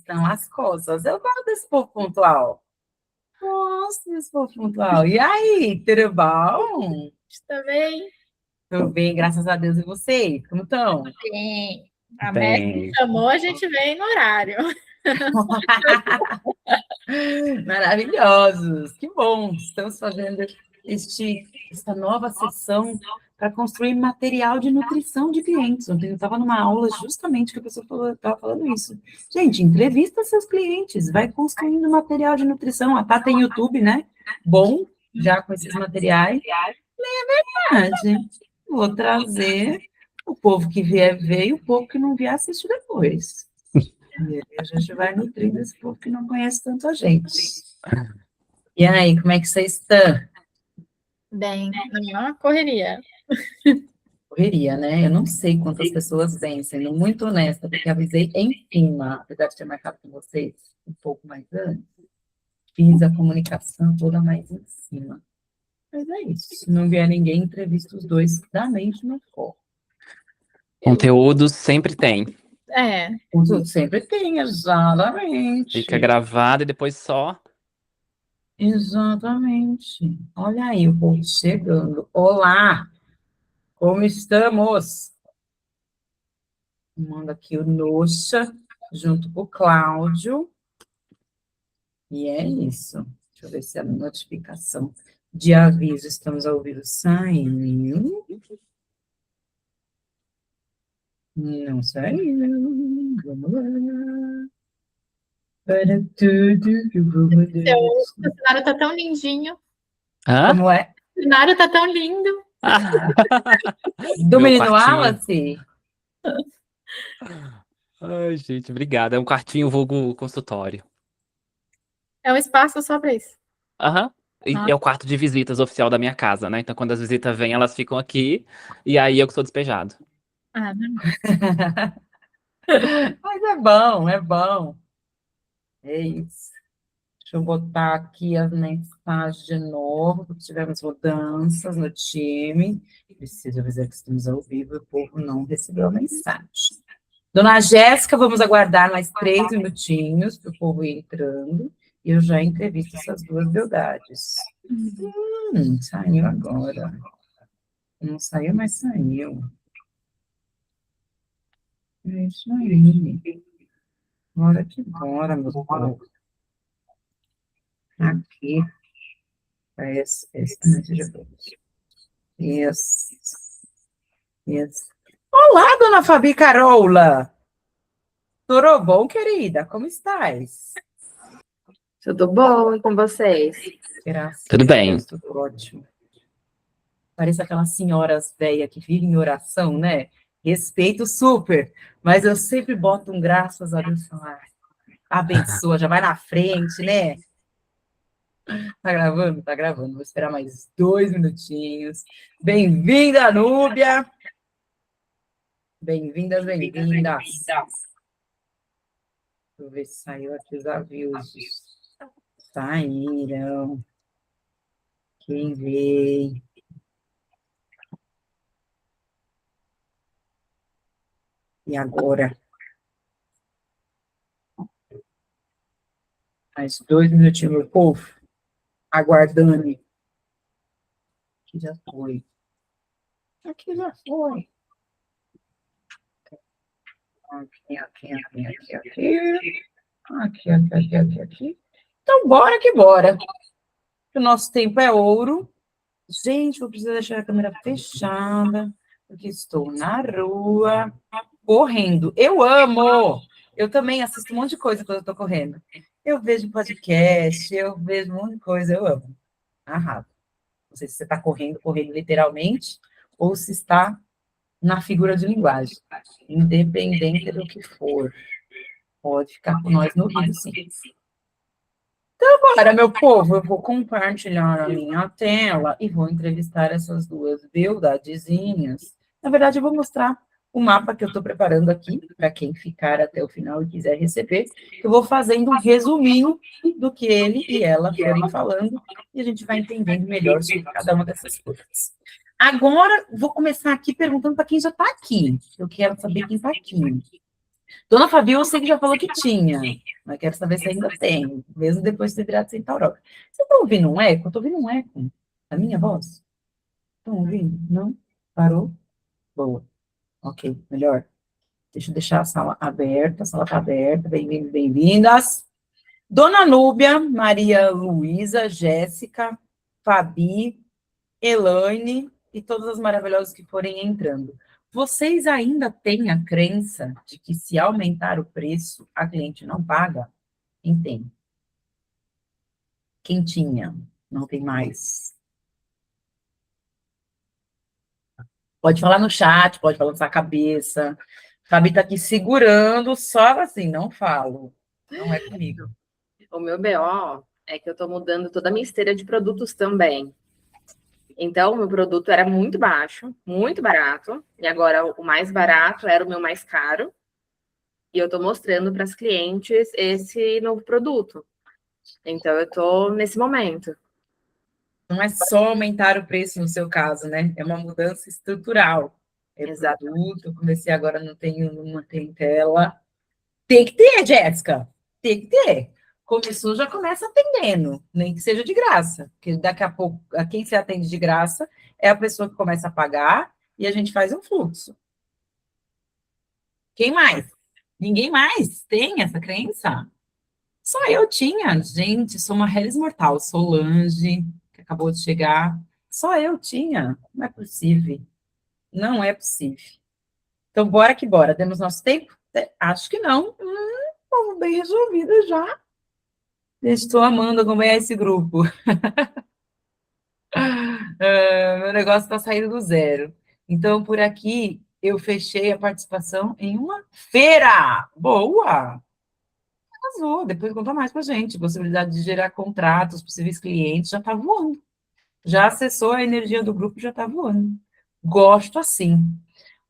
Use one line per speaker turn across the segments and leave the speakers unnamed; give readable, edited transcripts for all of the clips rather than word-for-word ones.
estão as coisas? Eu gosto desse povo pontual. Gosto desse povo pontual. E aí, tudo bom?
Está bem?
Tudo bem, graças a Deus. E vocês? Como estão?
Bem. A Messi
Bem,
chamou, a gente vem no horário.
Maravilhosos. Que bom. Estamos fazendo esta nova sessão para construir material de nutrição de clientes. Ontem eu estava numa aula justamente que a pessoa estava falando isso. Gente, entrevista seus clientes, vai construindo material de nutrição. A Tá tem YouTube, né? Bom, já com esses materiais. Verdade. Vou trazer o povo que vier ver e o povo que não vier assiste depois. E aí a gente vai nutrindo esse povo que não conhece tanto a gente. E aí, como é que vocês estão?
Bem, não é uma correria.
Correria, né? Eu não sei quantas pessoas vêm, sendo muito honesta, porque avisei em cima, apesar de ter marcado com vocês um pouco mais antes, fiz a comunicação toda mais em cima. Mas é isso. Se não vier ninguém, entrevista os dois da mente no foco.
conteúdo sempre tem.
É,
Tudo sempre tem, exatamente.
Fica gravado e depois só.
Exatamente. Olha aí o povo chegando. Olá, como estamos? Manda aqui o Noxa, junto com o Cláudio. E é isso. Deixa eu ver se a notificação de aviso estamos ao vivo saiu. Não saiu. Vamos lá. Para tudo que eu vou mudar.
o cenário tá tão lindinho.
Hã?
Como é?
O cenário tá tão lindo.
Do
Meu
menino
quartinho.
Wallace?
Ai, gente, obrigada. É um quartinho vulgo consultório.
É um espaço só para isso.
Aham. E
Ah.
é o quarto de visitas oficial da minha casa, né? Então, quando as visitas vêm, elas ficam aqui. E aí eu que sou despejado.
Ah, normal.
Mas é bom, é bom. É isso. Deixa eu botar aqui as mensagens de novo, porque tivemos mudanças no time. Preciso avisar que estamos ao vivo e o povo não recebeu a mensagem. Dona Jéssica, vamos aguardar mais 3 minutinhos para o povo ir entrando. E eu já entrevisto essas duas beldades. Saiu agora. Não saiu, mas saiu. É isso aí. Bora que bora, meu povo. Aqui. Esse Isso. Isso. Olá, dona Fabi Carola. Tudo bom, querida? Como estás?
Tudo bom e com vocês?
Graças
Tudo
a
bem.
Deus, tudo ótimo. Parece aquelas senhoras velhas que vivem em oração, né? Respeito super, mas eu sempre boto um graças a Deus. Abençoa, já vai na frente, né? Tá gravando? Tá gravando. Vou esperar mais 2 minutinhos. Bem-vinda, Núbia! Bem-vindas, bem-vindas. Deixa eu ver se saiu aqui os avisos. Saíram. Quem veio? E agora? Mais 2 minutinhos, meu povo. Aguardando. Aqui já foi. Aqui já foi. Aqui, aqui, aqui, aqui, aqui. Aqui, aqui, aqui, aqui, aqui. Então, bora que bora. O nosso tempo é ouro. Gente, vou precisar deixar a câmera fechada, porque estou na rua, correndo. Eu amo! Eu também assisto um monte de coisa quando eu estou correndo. Eu vejo podcast, eu vejo um monte de coisa, eu amo. Arrasa. Não sei se você está correndo, correndo literalmente, ou se está na figura de linguagem. Independente do que for. Pode ficar com nós no vídeo, sim. Então, agora, meu povo, eu vou compartilhar a minha tela e vou entrevistar essas duas beldadezinhas. Na verdade, eu vou mostrar o mapa que eu estou preparando aqui, para quem ficar até o final e quiser receber. Eu vou fazendo um resuminho do que ele e ela forem falando, e a gente vai entendendo melhor sobre cada uma dessas coisas. Agora, vou começar aqui perguntando para quem já está aqui. Eu quero saber quem está aqui. Dona Fabi, eu sei que já falou que tinha, mas quero saber se ainda tem, mesmo depois de ter virado Centauroca. Você está ouvindo um eco? Eu estou ouvindo um eco. A minha voz? Estão ouvindo? Não? Parou? Boa. Ok, melhor. Deixa eu deixar a sala aberta, a sala está aberta. Bem-vindos, bem-vindas. Dona Núbia, Maria Luísa, Jéssica, Fabi, Elaine e todas as maravilhosas que forem entrando. Vocês ainda têm a crença de que se aumentar o preço, a cliente não paga? Quem tem? Quem tinha? Não tem mais. Pode falar no chat, pode balançar a cabeça. Fabi está aqui segurando, só assim, não falo. Não é comigo.
O meu BO é que eu tô mudando toda a minha esteira de produtos também. Então, o meu produto era muito baixo, muito barato, e agora o mais barato era o meu mais caro. E eu tô mostrando para as clientes esse novo produto. Então, eu tô nesse momento.
Não é só aumentar o preço no seu caso, né? É uma mudança estrutural. É produto, eu comecei agora, não tem tela. Tem que ter, Jéssica. Tem que ter. Começou, já começa atendendo, nem que seja de graça. Porque daqui a pouco, a quem se atende de graça é a pessoa que começa a pagar e a gente faz um fluxo. Quem mais? Ninguém mais tem essa crença? Só eu tinha. Gente, sou uma Hellis Mortal. Solange, que acabou de chegar. Só eu tinha. Não é possível. Não é possível. Então, bora que bora. Temos nosso tempo? Acho que não. Estamos bem resolvidas já. Estou amando acompanhar esse grupo. Meu negócio está saindo do zero. Então, por aqui, eu fechei a participação em uma feira. Boa! Arrasou. Depois conta mais para a gente. Possibilidade de gerar contratos, possíveis clientes, já está voando. Já acessou a energia do grupo, já está voando. Gosto assim.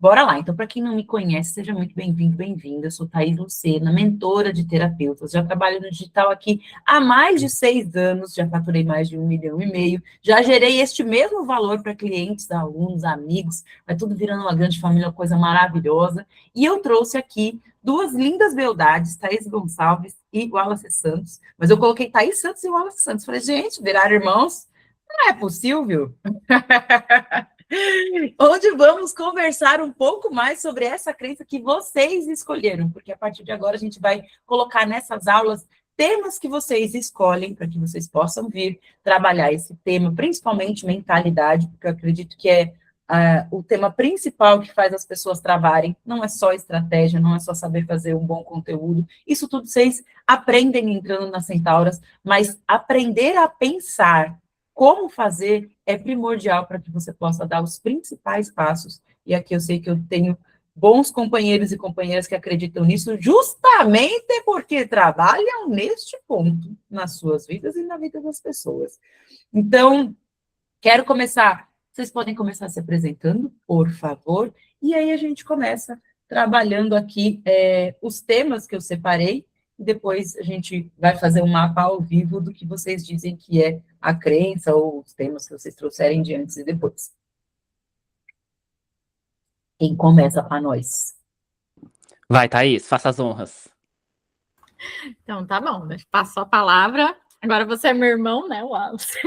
Bora lá. Então, para quem não me conhece, seja muito bem-vindo, bem-vinda. Eu sou Thaís Lucena, mentora de terapeutas. Já trabalho no digital aqui há mais de 6 anos, já faturei mais de 1,5 milhão. Já gerei este mesmo valor para clientes, alunos, amigos. Vai tudo virando uma grande família, uma coisa maravilhosa. E eu trouxe aqui duas lindas beldades, Thaís Gonçalves e Wallace Santos. Mas eu coloquei Thaís Santos e Wallace Santos. Falei, gente, viraram irmãos? Não é possível? Onde vamos conversar um pouco mais sobre essa crença que vocês escolheram, porque a partir de agora a gente vai colocar nessas aulas temas que vocês escolhem para que vocês possam vir trabalhar esse tema, principalmente mentalidade, porque eu acredito que é o tema principal que faz as pessoas travarem. Não é só estratégia, não é só saber fazer um bom conteúdo, isso tudo vocês aprendem entrando nas Centauras, mas aprender a pensar como fazer é primordial para que você possa dar os principais passos. E aqui eu sei que eu tenho bons companheiros e companheiras que acreditam nisso, justamente porque trabalham neste ponto, nas suas vidas e na vida das pessoas. Então, quero começar. Vocês podem começar se apresentando, por favor, e aí a gente começa trabalhando aqui os temas que eu separei, e depois a gente vai fazer um mapa ao vivo do que vocês dizem que é a crença ou os temas que vocês trouxerem de antes e depois. Quem começa para nós?
Vai, Thaís, faça as honras.
Então, tá bom. Passo a palavra. Agora você é meu irmão, né, Wallace?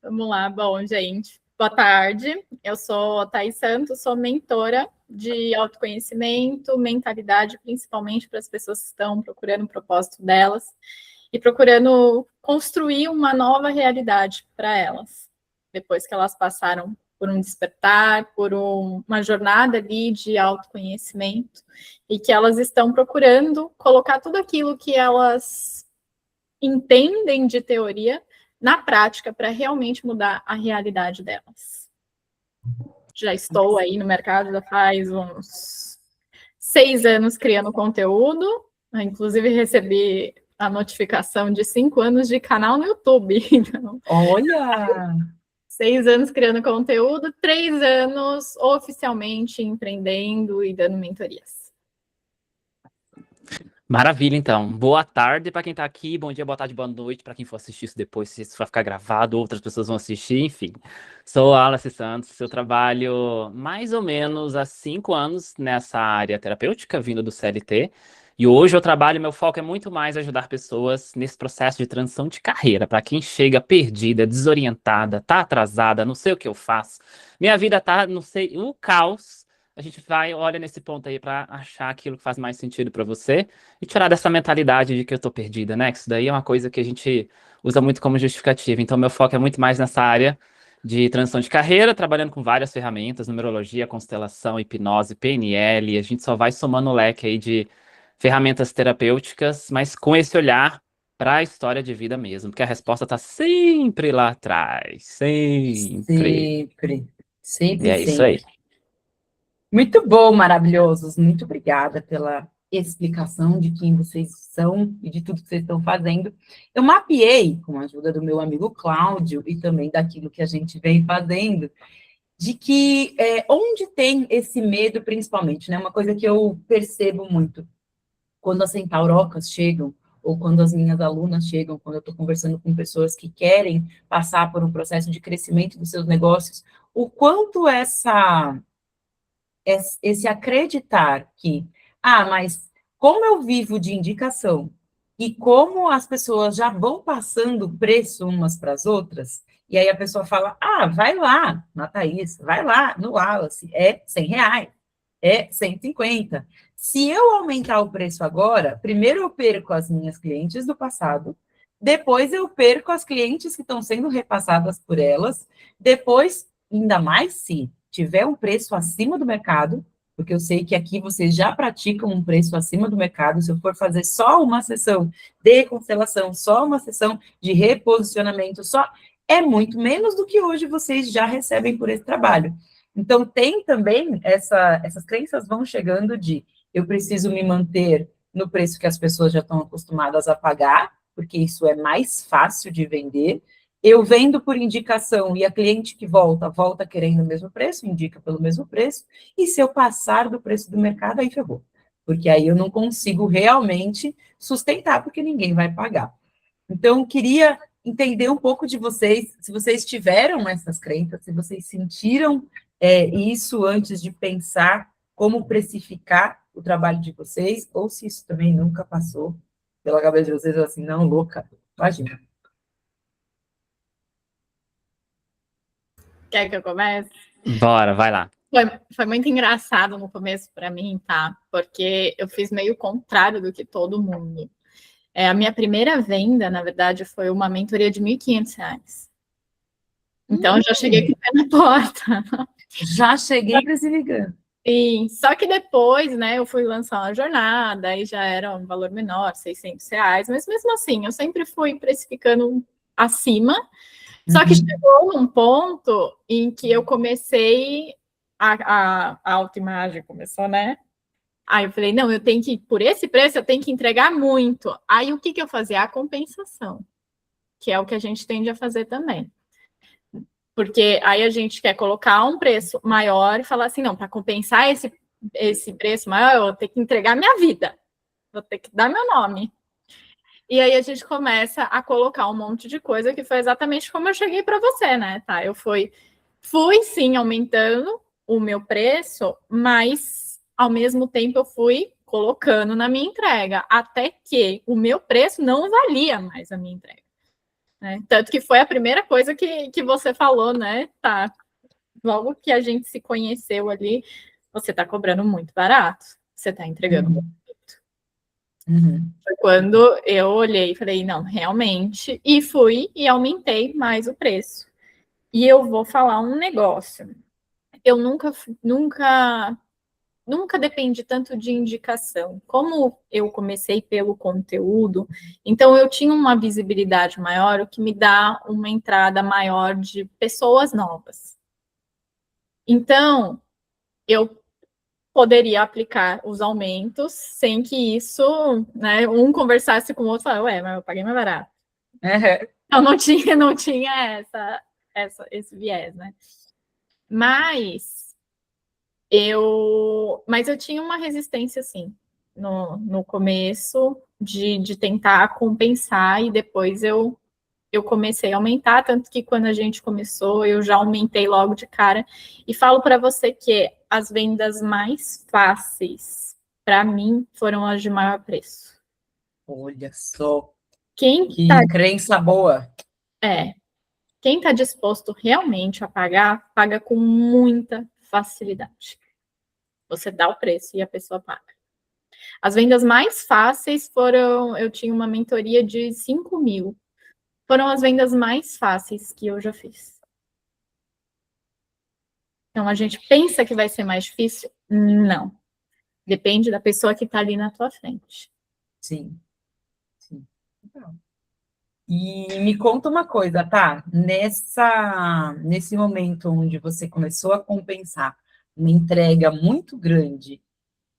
Vamos lá. Bom, gente, boa tarde. Eu sou Thaís Santos, sou mentora de autoconhecimento, mentalidade, principalmente para as pessoas que estão procurando o propósito delas e procurando construir uma nova realidade para elas, depois que elas passaram por um despertar, por uma jornada ali de autoconhecimento, e que elas estão procurando colocar tudo aquilo que elas entendem de teoria na prática para realmente mudar a realidade delas. Já estou aí no mercado já faz uns 6 anos criando conteúdo, inclusive recebi a notificação de 5 anos de canal no YouTube. Então,
olha!
6 anos criando conteúdo, 3 anos oficialmente empreendendo e dando mentorias.
Maravilha, então. Boa tarde para quem está aqui, bom dia, boa tarde, boa noite para quem for assistir isso depois, se isso vai ficar gravado, outras pessoas vão assistir, enfim. Sou Alice Santos, eu trabalho mais ou menos há 5 anos nessa área terapêutica, vindo do CLT, e hoje eu trabalho, meu foco é muito mais ajudar pessoas nesse processo de transição de carreira, para quem chega perdida, desorientada, tá atrasada, não sei o que eu faço, minha vida tá, não sei, um caos. A gente vai, olha nesse ponto aí para achar aquilo que faz mais sentido para você e tirar dessa mentalidade de que eu tô perdida, né? Que isso daí é uma coisa que a gente usa muito como justificativa. Então, meu foco é muito mais nessa área de transição de carreira, trabalhando com várias ferramentas, numerologia, constelação, hipnose, PNL. A gente só vai somando o leque aí de ferramentas terapêuticas, mas com esse olhar para a história de vida mesmo, porque a resposta tá sempre lá atrás, sempre.
Sempre,
E
sempre,
é isso aí.
sempre. Muito bom, maravilhosos. Muito obrigada pela explicação de quem vocês são e de tudo que vocês estão fazendo. Eu mapeei, com a ajuda do meu amigo Cláudio e também daquilo que a gente vem fazendo, de que onde tem esse medo, principalmente, né? Uma coisa que eu percebo muito, quando as centaurocas chegam, ou quando as minhas alunas chegam, quando eu estou conversando com pessoas que querem passar por um processo de crescimento dos seus negócios, o quanto esse acreditar que, mas como eu vivo de indicação e como as pessoas já vão passando preço umas para as outras, e aí a pessoa fala, vai lá na Thaís, vai lá no Wallace, é R$ 100, é 150. Se eu aumentar o preço agora, primeiro eu perco as minhas clientes do passado, depois eu perco as clientes que estão sendo repassadas por elas, depois, ainda mais se tiver um preço acima do mercado, porque eu sei que aqui vocês já praticam um preço acima do mercado, se eu for fazer só uma sessão de constelação, só uma sessão de reposicionamento, é muito menos do que hoje vocês já recebem por esse trabalho. Então, tem também essas crenças vão chegando de eu preciso me manter no preço que as pessoas já estão acostumadas a pagar, porque isso é mais fácil de vender. Eu vendo por indicação e a cliente que volta querendo o mesmo preço, indica pelo mesmo preço, e se eu passar do preço do mercado, aí ferrou. Porque aí eu não consigo realmente sustentar, porque ninguém vai pagar. Então, eu queria entender um pouco de vocês, se vocês tiveram essas crenças, se vocês sentiram isso antes de pensar como precificar o trabalho de vocês, ou se isso também nunca passou pela cabeça de vocês, assim, não, louca, imagina.
Quer que eu comece?
Bora, vai lá.
Foi muito engraçado no começo para mim, tá? Porque eu fiz meio o contrário do que todo mundo. A minha primeira venda, na verdade, foi uma mentoria de R$ 1.500. Então, eu já cheguei com o pé na porta.
Já cheguei precificando.
Sim, só que depois, né, eu fui lançar uma jornada, aí já era um valor menor, R$ 600, mas mesmo assim, eu sempre fui precificando acima, só que chegou num ponto em que eu comecei, a autoimagem começou, né? Aí eu falei, não, eu tenho que, por esse preço, eu tenho que entregar muito. Aí o que eu fazia? A compensação, que é o que a gente tende a fazer também. Porque aí a gente quer colocar um preço maior e falar assim, não, para compensar esse preço maior, eu vou ter que entregar minha vida, vou ter que dar meu nome. E aí a gente começa a colocar um monte de coisa que foi exatamente como eu cheguei para você, né? Tá, eu fui sim aumentando o meu preço, mas ao mesmo tempo eu fui colocando na minha entrega, até que o meu preço não valia mais a minha entrega. Né? Tanto que foi a primeira coisa que você falou, né? Tá. Logo que a gente se conheceu ali, você está cobrando muito barato, você está entregando muito. Foi quando eu olhei e falei, não, realmente, e fui e aumentei mais o preço. E eu vou falar um negócio. Eu nunca dependi tanto de indicação. Como eu comecei pelo conteúdo, então eu tinha uma visibilidade maior, o que me dá uma entrada maior de pessoas novas. Então, eu poderia aplicar os aumentos sem que isso, né, um conversasse com o outro e falasse, ué, mas eu paguei mais barato. Então, não tinha esse viés, né? Mas eu tinha uma resistência, sim. no começo de tentar compensar, e depois eu comecei a aumentar, tanto que quando a gente começou, eu já aumentei logo de cara. E falo para você que as vendas mais fáceis, para mim, foram as de maior preço.
Olha só,
Quem
que
tá,
crença boa.
quem tá disposto realmente a pagar, paga com muita facilidade. Você dá o preço e a pessoa paga. As vendas mais fáceis foram, eu tinha uma mentoria de 5 mil. Foram as vendas mais fáceis que eu já fiz. Então, a gente pensa que vai ser mais difícil? Não. Depende da pessoa que está ali na tua frente.
Sim. Legal. E me conta uma coisa, tá? Nesse momento onde você começou a compensar uma entrega muito grande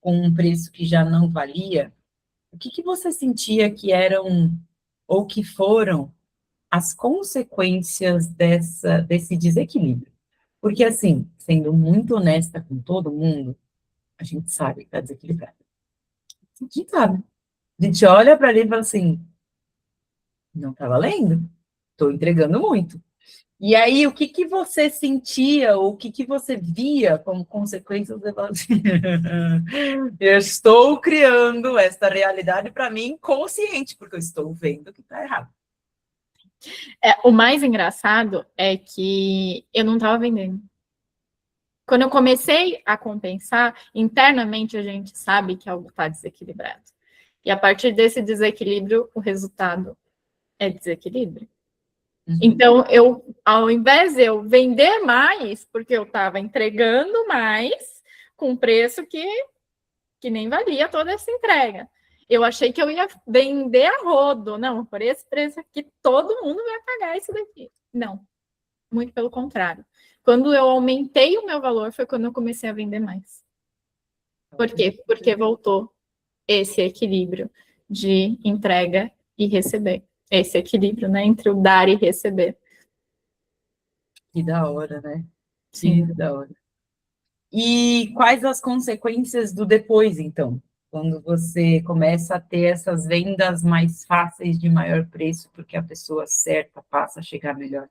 com um preço que já não valia, o que você sentia que eram ou que foram as consequências desse desequilíbrio? Porque, assim, sendo muito honesta com todo mundo, a gente sabe que está desequilibrado. A gente sabe. A gente olha para ali e fala assim, não está valendo, estou entregando muito. E aí, o que você sentia, ou o que você via como consequência? Você fala assim, eu estou criando esta realidade para mim consciente, porque eu estou vendo que está errado.
O mais engraçado é que eu não estava vendendo. Quando eu comecei a compensar, internamente a gente sabe que algo está desequilibrado. E a partir desse desequilíbrio, o resultado é desequilíbrio. Então, ao invés de eu vender mais, porque eu estava entregando mais, com preço que nem valia toda essa entrega. Eu achei que eu ia vender a rodo. Não, por esse preço aqui, todo mundo vai pagar isso daqui. Não, muito pelo contrário. Quando eu aumentei o meu valor, foi quando eu comecei a vender mais. Por quê? Porque voltou esse equilíbrio de entrega e receber. Esse equilíbrio, né, entre o dar e receber.
Que da hora, né?
Sim.
Que da hora. E quais as consequências do depois, então? Quando você começa a ter essas vendas mais fáceis de maior preço, porque a pessoa certa passa a chegar melhor.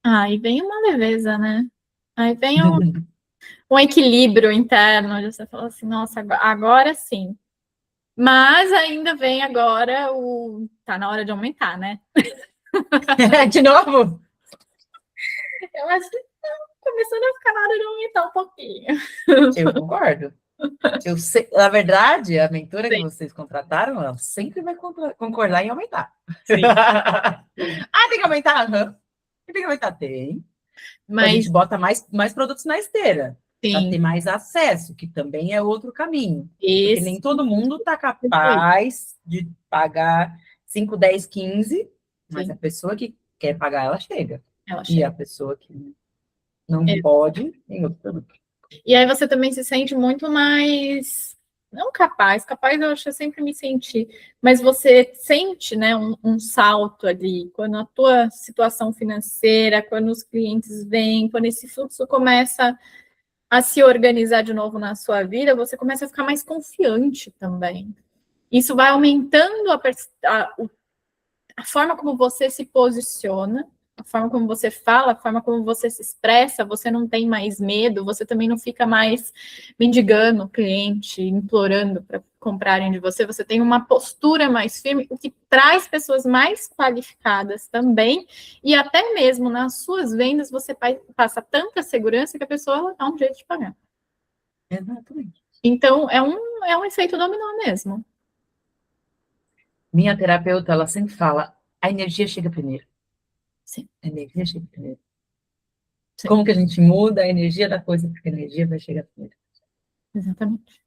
Aí vem uma leveza, né? Aí vem um equilíbrio interno, onde você fala assim, nossa, agora sim. Mas ainda vem agora tá na hora de aumentar, né?
De novo?
Eu acho que tá começando a ficar na hora de aumentar um pouquinho.
Eu concordo. Na verdade, a mentora que
Sim.
vocês contrataram, ela sempre vai concordar em aumentar.
Sim.
Tem que aumentar? Uhum. Tem que aumentar? Tem. A gente
Mas,
bota mais produtos na esteira, para ter
sim,
mais acesso, que também é outro caminho. Porque
esse
nem todo mundo está capaz de pagar 5, 10, 15, mas
sim,
a pessoa que quer pagar, ela chega.
ela
E
chega.
a pessoa que não pode, tem outro produto.
E aí você também se sente muito mais, não capaz eu acho que eu sempre me senti, mas você sente, né, um salto ali, quando a tua situação financeira, quando os clientes vêm, quando esse fluxo começa a se organizar de novo na sua vida, você começa a ficar mais confiante também. Isso vai aumentando a forma como você se posiciona, a forma como você fala, a forma como você se expressa, você não tem mais medo, você também não fica mais mendigando o cliente, implorando para comprarem de você, você tem uma postura mais firme, o que traz pessoas mais qualificadas também, e até mesmo nas suas vendas você passa tanta segurança que a pessoa dá um jeito de pagar.
Exatamente.
Então, é um efeito dominó mesmo.
Minha terapeuta, ela sempre fala, a energia chega primeiro.
Sim.
A energia chega primeiro.
Sim.
Como que a gente muda a energia da coisa, porque a energia vai chegar primeiro.
Exatamente.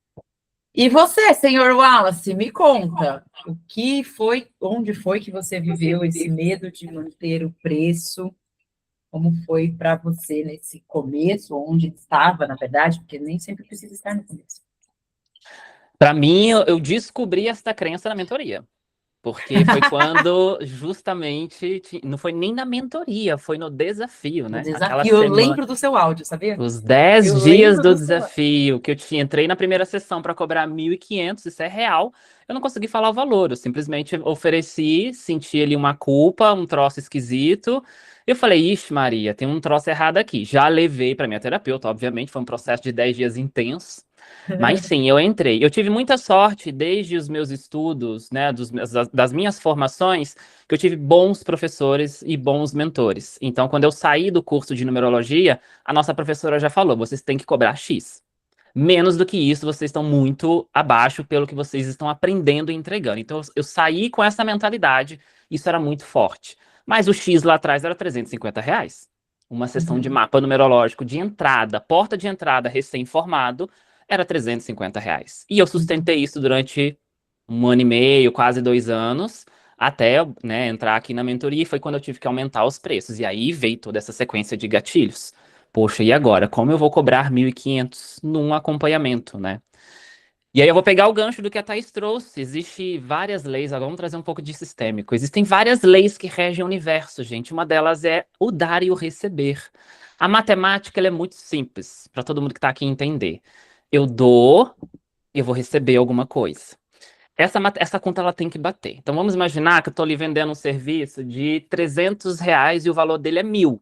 E você, senhor Wallace, me conta, onde foi que você viveu esse medo de manter o preço? Como foi para você nesse começo, onde estava, na verdade, porque nem sempre precisa estar no começo.
Para mim, eu descobri essa crença na mentoria. Porque foi quando justamente, não foi nem na mentoria, foi no desafio,
O
né?
desafio,
Aquela
eu
semana,
lembro do seu áudio, sabia?
os 10
Eu
dias
lembro
do
do seu áudio.
desafio, que entrei na primeira sessão para cobrar 1.500, isso é real. Eu não consegui falar o valor, eu simplesmente ofereci, senti ali uma culpa, um troço esquisito. Eu falei, ixi, Maria, tem um troço errado aqui. Já levei para minha terapeuta, obviamente, foi um processo de 10 dias intenso. Mas sim, eu entrei. Eu tive muita sorte desde os meus estudos, né, das minhas formações, que eu tive bons professores e bons mentores. Então, quando eu saí do curso de numerologia, a nossa professora já falou: vocês têm que cobrar X. Menos do que isso, vocês estão muito abaixo pelo que vocês estão aprendendo e entregando. Então, eu saí com essa mentalidade, isso era muito forte. Mas o X lá atrás era R$ 350. Uma sessão de mapa numerológico de entrada, porta de entrada recém-formado, era R$ 350. E eu sustentei isso durante 1 ano e meio, quase 2 anos, até, né, entrar aqui na mentoria, e foi quando eu tive que aumentar os preços. E aí veio toda essa sequência de gatilhos. Poxa, e agora? Como eu vou cobrar 1.500 num acompanhamento, né? E aí eu vou pegar o gancho do que a Thaís trouxe. Existem várias leis, agora vamos trazer um pouco de sistêmico. Existem várias leis que regem o universo, gente. Uma delas é o dar e o receber. A matemática, ela é muito simples, para todo mundo que está aqui entender. Eu dou, eu vou receber alguma coisa. Essa conta ela tem que bater. Então vamos imaginar que eu estou ali vendendo um serviço de R$ 300 e o valor dele é 1.000.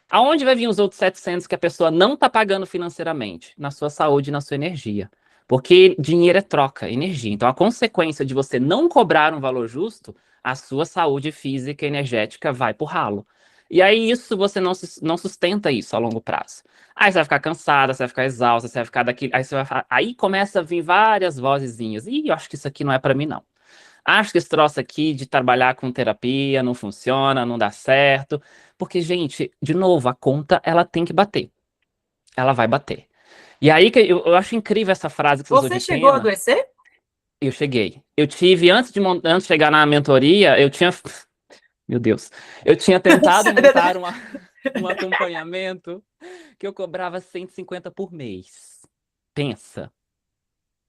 Aonde vai vir os outros 700 que a pessoa não está pagando financeiramente? Na sua saúde e na sua energia. Porque dinheiro é troca, energia. Então, a consequência de você não cobrar um valor justo, a sua saúde física e energética vai pro ralo. E aí, isso você não sustenta isso a longo prazo. Aí você vai ficar cansada, você vai ficar exausta, você vai ficar daquele. Aí começa a vir várias vozezinhas. Ih, eu acho que isso aqui não é para mim, não. Acho que esse troço aqui de trabalhar com terapia não funciona, não dá certo. Porque, gente, de novo, a conta ela tem que bater. Ela vai bater. E aí que eu acho incrível essa frase que você usou
Você
de
chegou a
pena.
adoecer?
Eu cheguei. Eu tive, antes de chegar na mentoria, eu tinha. Meu Deus. Eu tinha tentado montar um acompanhamento que eu cobrava 150 por mês. Pensa.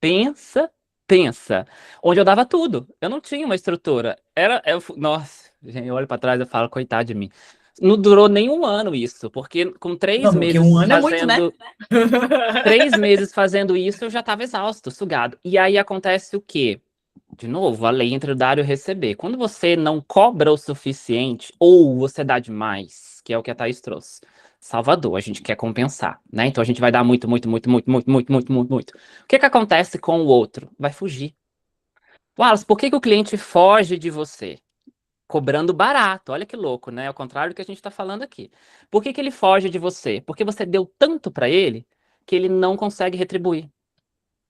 Pensa, pensa. Onde eu dava tudo. Eu não tinha uma estrutura. Nossa, gente, eu olho pra trás e falo, coitado de mim. Não durou nem um ano isso, porque com
Não, porque um ano é muito, né?
3 meses fazendo isso, eu já estava exausto, sugado. E aí acontece o quê? De novo, a lei entre o dar e o receber. Quando você não cobra o suficiente, ou você dá demais, que é o que a Thaís trouxe. Salvador, a gente quer compensar, né? Então a gente vai dar muito, muito, muito, muito, muito, muito, muito, muito, muito. O que que acontece com o outro? Vai fugir. Wallace, por que que o cliente foge de você? Cobrando barato. Olha que louco, né? Ao contrário do que a gente está falando aqui. Por que que ele foge de você? Porque você deu tanto para ele que ele não consegue retribuir.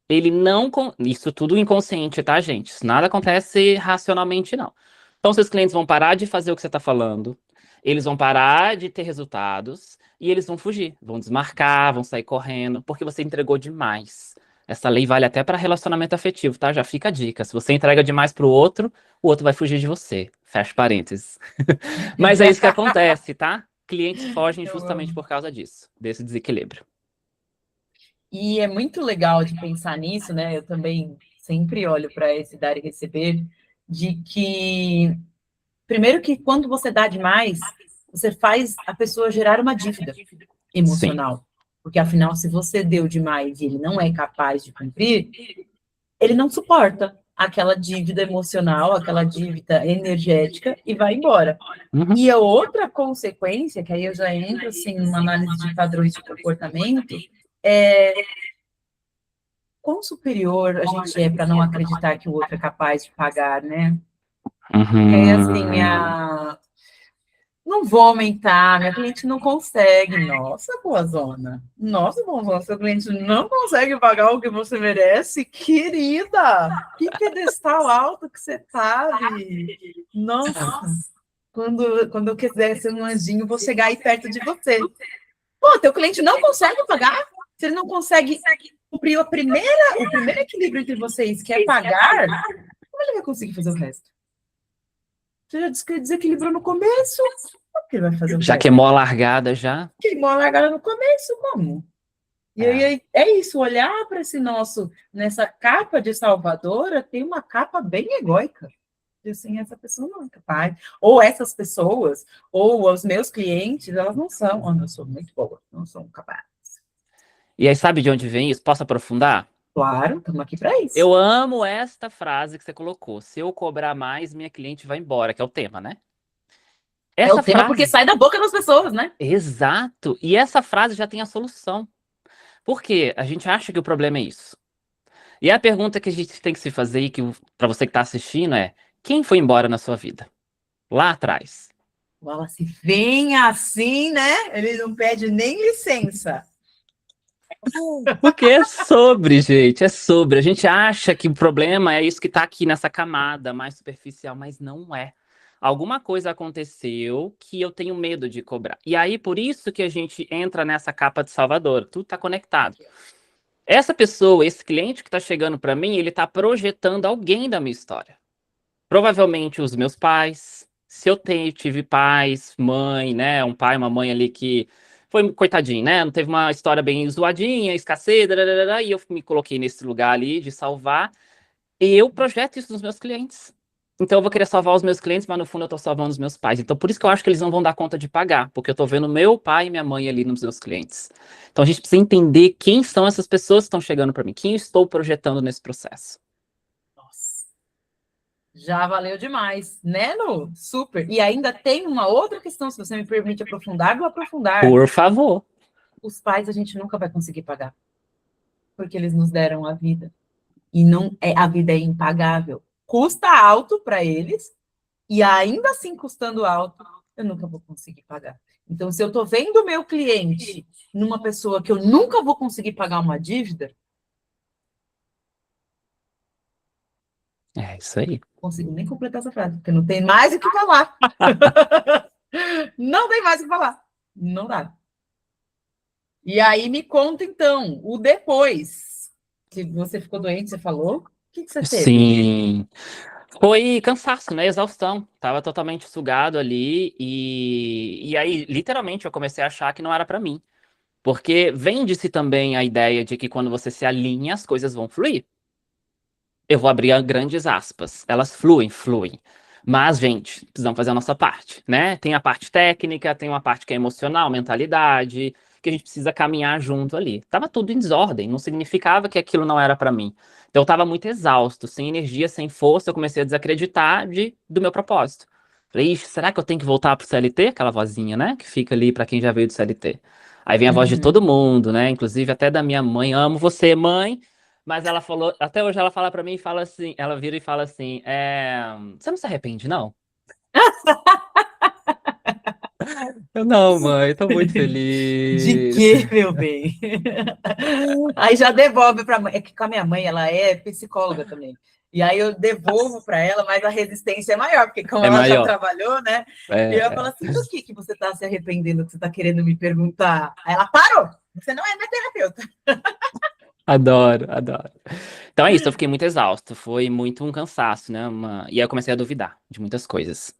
Ele não. Isso tudo inconsciente, tá, gente? Isso nada acontece racionalmente, não. Então, seus clientes vão parar de fazer o que você está falando, eles vão parar de ter resultados e eles vão fugir, vão desmarcar, vão sair correndo, porque você entregou demais. Essa lei vale até para relacionamento afetivo, tá? Já fica a dica. Se você entrega demais para o outro vai fugir de você. Fecha parênteses. Mas é isso que acontece, tá? Clientes fogem justamente por causa disso, desse desequilíbrio.
E é muito legal de pensar nisso, né? Eu também sempre olho para esse dar e receber, de que, primeiro que quando você dá demais, você faz a pessoa gerar uma dívida emocional. Porque, afinal, se você deu demais e ele não é capaz de cumprir, ele não suporta aquela dívida emocional, aquela dívida energética e vai embora.
Uhum.
E a outra consequência, que aí eu já entro assim, numa análise de padrões de comportamento, é quão superior a gente é para não acreditar que o outro é capaz de pagar, né? É assim, não vou aumentar, minha cliente não consegue. Nossa, boa zona. Nossa, boa zona, seu cliente não consegue pagar o que você merece? Querida, que pedestal alto que você tá, Vi. Nossa, quando eu quiser ser um anjinho, vou chegar aí perto de você. Pô, teu cliente não consegue pagar? Se ele não consegue cumprir o primeiro equilíbrio entre vocês, que é pagar, como ele vai conseguir fazer o resto? Você já disse que desequilibrou no começo, como que ele vai fazer o resto?
Já queimou a largada, já?
Queimou a largada no começo, como? E aí é isso, olhar para esse nessa capa de salvadora, tem uma capa bem egóica. Eu, sem essa pessoa não é capaz. Ou essas pessoas, ou os meus clientes, elas não são. Oh, eu sou muito boa, não sou capaz.
E aí, sabe de onde vem isso? Posso aprofundar?
Claro, estamos aqui para isso.
Eu amo esta frase que você colocou. Se eu cobrar mais, minha cliente vai embora, que é o tema, né?
É o tema porque sai da boca das pessoas, né?
Exato. E essa frase já tem a solução. Por quê? A gente acha que o problema é isso. E a pergunta que a gente tem que se fazer, e que para você que está assistindo, é: quem foi embora na sua vida? Lá atrás.
O Wallace vem assim, né? Ele não pede nem licença.
Porque é sobre, gente, é sobre. A gente acha que o problema é isso que está aqui nessa camada mais superficial, mas não é. Alguma coisa aconteceu que eu tenho medo de cobrar. E aí, por isso que a gente entra nessa capa de Salvador. Tudo está conectado. Essa pessoa, esse cliente que está chegando para mim, ele está projetando alguém da minha história. Provavelmente os meus pais. Se eu tive pais, mãe, né? Um pai, uma mãe ali que foi coitadinho, né? Não teve uma história bem zoadinha, escassez, e eu me coloquei nesse lugar ali de salvar. E eu projeto isso nos meus clientes. Então eu vou querer salvar os meus clientes, mas no fundo eu tô salvando os meus pais. Então por isso que eu acho que eles não vão dar conta de pagar, porque eu tô vendo meu pai e minha mãe ali nos meus clientes. Então a gente precisa entender quem são essas pessoas que estão chegando para mim, quem eu estou projetando nesse processo.
Nossa. Já valeu demais, né, Lu? Super. E ainda tem uma outra questão, se você me permite aprofundar, vou aprofundar.
Por favor.
Os pais a gente nunca vai conseguir pagar, porque eles nos deram a vida. E não é, a vida é impagável. Custa alto para eles, e ainda assim custando alto, eu nunca vou conseguir pagar. Então, se eu estou vendo o meu cliente numa pessoa que eu nunca vou conseguir pagar uma dívida,
É isso aí.
não consigo nem completar essa frase, porque não tem mais o que falar. Não tem mais o que falar. Não dá. E aí me conta, então, o depois. Se você ficou doente, você falou? O que você teve?
Sim. Foi cansaço, né? Exaustão. Tava totalmente sugado ali. E aí, literalmente, eu comecei a achar que não era pra mim. Porque vende-se também a ideia de que quando você se alinha, as coisas vão fluir. Eu vou abrir grandes aspas. Elas fluem, fluem. Mas, gente, precisamos fazer a nossa parte, né? Tem a parte técnica, tem uma parte que é emocional, mentalidade, que a gente precisa caminhar junto ali. Tava tudo em desordem, não significava que aquilo não era para mim. Então eu tava muito exausto, sem energia, sem força, eu comecei a desacreditar do meu propósito. Falei, ixi, será que eu tenho que voltar pro CLT? Aquela vozinha, né? Que fica ali para quem já veio do CLT. Aí vem a voz de todo mundo, né? Inclusive até da minha mãe. Amo você, mãe. Mas ela falou, até hoje ela fala pra mim e fala assim, ela vira e fala assim, você não se arrepende, não? Eu não, mãe, tô muito feliz.
De quê, meu bem? Aí já devolve para a mãe. É que com a minha mãe, ela é psicóloga também. E aí eu devolvo para ela, mas a resistência é maior, porque como ela já trabalhou, né? E eu falo assim, do que você está se arrependendo, que você está querendo me perguntar? Aí ela parou, você não é minha terapeuta.
Adoro, adoro. Então é isso, eu fiquei muito exausto, foi muito um cansaço, né? E aí eu comecei a duvidar de muitas coisas.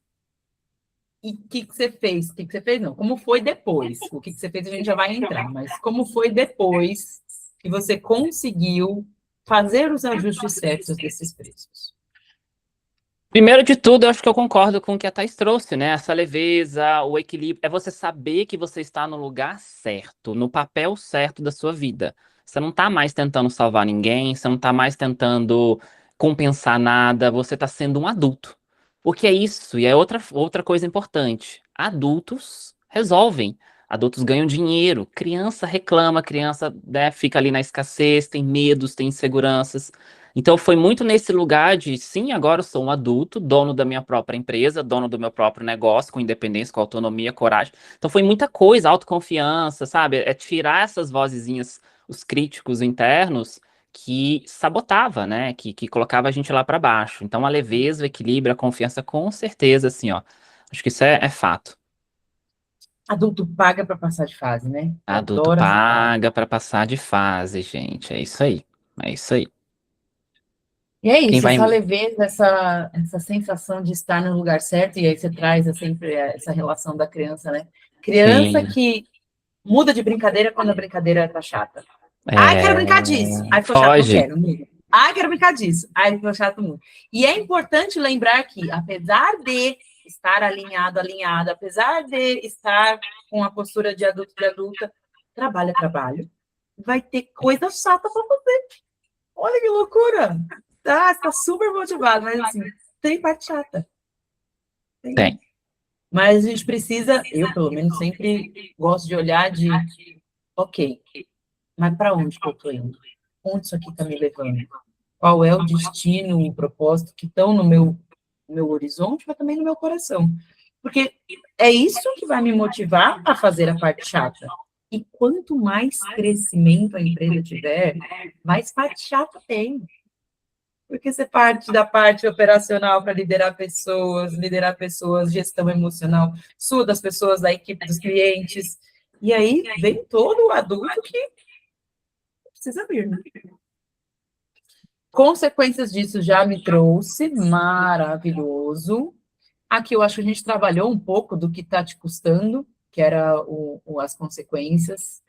E o que você fez? O que você fez? Não, como foi depois? O que você fez a gente já vai entrar, mas como foi depois que você conseguiu fazer os ajustes certos desses preços?
Primeiro de tudo, eu acho que eu concordo com o que a Thaís trouxe, né? Essa leveza, o equilíbrio, é você saber que você está no lugar certo, no papel certo da sua vida. Você não tá mais tentando salvar ninguém, você não tá mais tentando compensar nada, você tá sendo um adulto. Porque é isso, e é outra coisa importante. Adultos resolvem. Adultos ganham dinheiro. Criança reclama, criança, né, fica ali na escassez, tem medos, tem inseguranças. Então foi muito nesse lugar de, sim, agora eu sou um adulto, dono da minha própria empresa, dono do meu próprio negócio, com independência, com autonomia, coragem. Então foi muita coisa, autoconfiança, sabe? É tirar essas vozezinhas, os críticos internos, que sabotava, né? Que colocava a gente lá para baixo. Então a leveza, o equilíbrio, a confiança, com certeza, assim, ó. Acho que isso é fato.
Adulto paga para passar de fase, né?
Adulto paga para passar de fase, gente. É isso aí. É isso aí.
E é isso, essa leveza, essa sensação de estar no lugar certo, e aí você traz sempre essa relação da criança, né? Criança que muda de brincadeira quando a brincadeira tá chata. Ai, quero brincar disso. Aí ficou chato, não quero. Ai, quero brincar disso. Ai, ficou chato muito. E é importante lembrar que, apesar de estar alinhado, apesar de estar com a postura de adulto e de adulta, trabalho é trabalho, vai ter coisa chata para fazer. Olha que loucura! Tá, está super motivado, mas assim, tem parte chata.
Tem.
Mas a gente precisa, eu pelo menos sempre gosto de olhar de, ok, mas para onde que eu estou indo? Onde isso aqui está me levando? Qual é o destino, o propósito que estão no meu horizonte, mas também no meu coração? Porque é isso que vai me motivar a fazer a parte chata. E quanto mais crescimento a empresa tiver, mais parte chata tem. Porque você parte da parte operacional para liderar pessoas, gestão emocional, sua das pessoas, da equipe dos clientes. E aí vem todo o adulto que precisa vir, né? Consequências disso já me trouxe, maravilhoso. Aqui eu acho que a gente trabalhou um pouco do que está te custando, que era as consequências.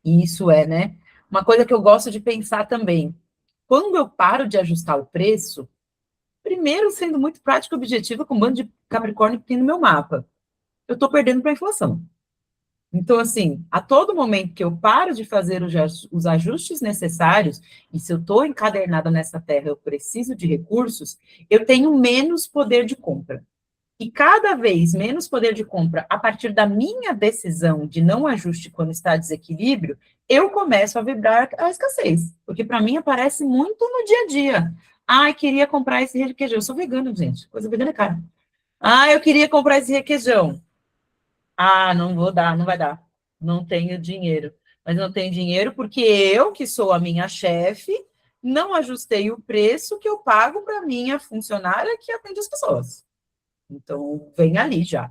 E isso é, né? Uma coisa que eu gosto de pensar também. Quando eu paro de ajustar o preço, primeiro, sendo muito prático e objetivo com o bando de Capricórnio que tem no meu mapa, eu estou perdendo para a inflação. Então, assim, a todo momento que eu paro de fazer os ajustes necessários, e se eu estou encadernada nessa terra, eu preciso de recursos, eu tenho menos poder de compra. E cada vez menos poder de compra, a partir da minha decisão de não ajuste quando está desequilíbrio, eu começo a vibrar a escassez. Porque para mim aparece muito no dia a dia. Ai, queria comprar esse requeijão. Eu sou vegana, gente. Coisa vegana é cara. Ah, eu queria comprar esse requeijão. Ah, não vou dar, não vai dar. Não tenho dinheiro. Mas não tenho dinheiro porque eu, que sou a minha chefe, não ajustei o preço que eu pago para minha funcionária que atende as pessoas. Então, vem ali já.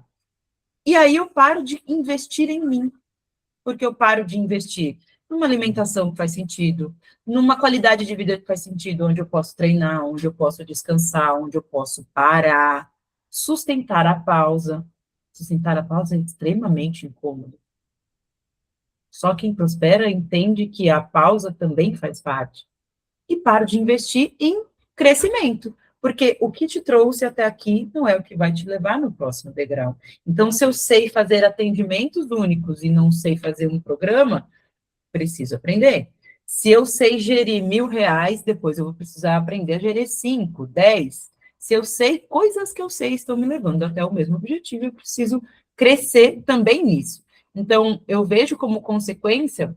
E aí eu paro de investir em mim. Porque eu paro de investir numa alimentação que faz sentido, numa qualidade de vida que faz sentido, onde eu posso treinar, onde eu posso descansar, onde eu posso parar, sustentar a pausa. Sustentar a pausa é extremamente incômodo. Só quem prospera entende que a pausa também faz parte. E paro de investir em crescimento, porque o que te trouxe até aqui não é o que vai te levar no próximo degrau. Então, se eu sei fazer atendimentos únicos e não sei fazer um programa, preciso aprender. Se eu sei gerir R$ 1.000, depois eu vou precisar aprender a gerir 5, 10. Se eu sei, coisas que eu sei estão me levando até o mesmo objetivo, eu preciso crescer também nisso. Então, eu vejo como consequência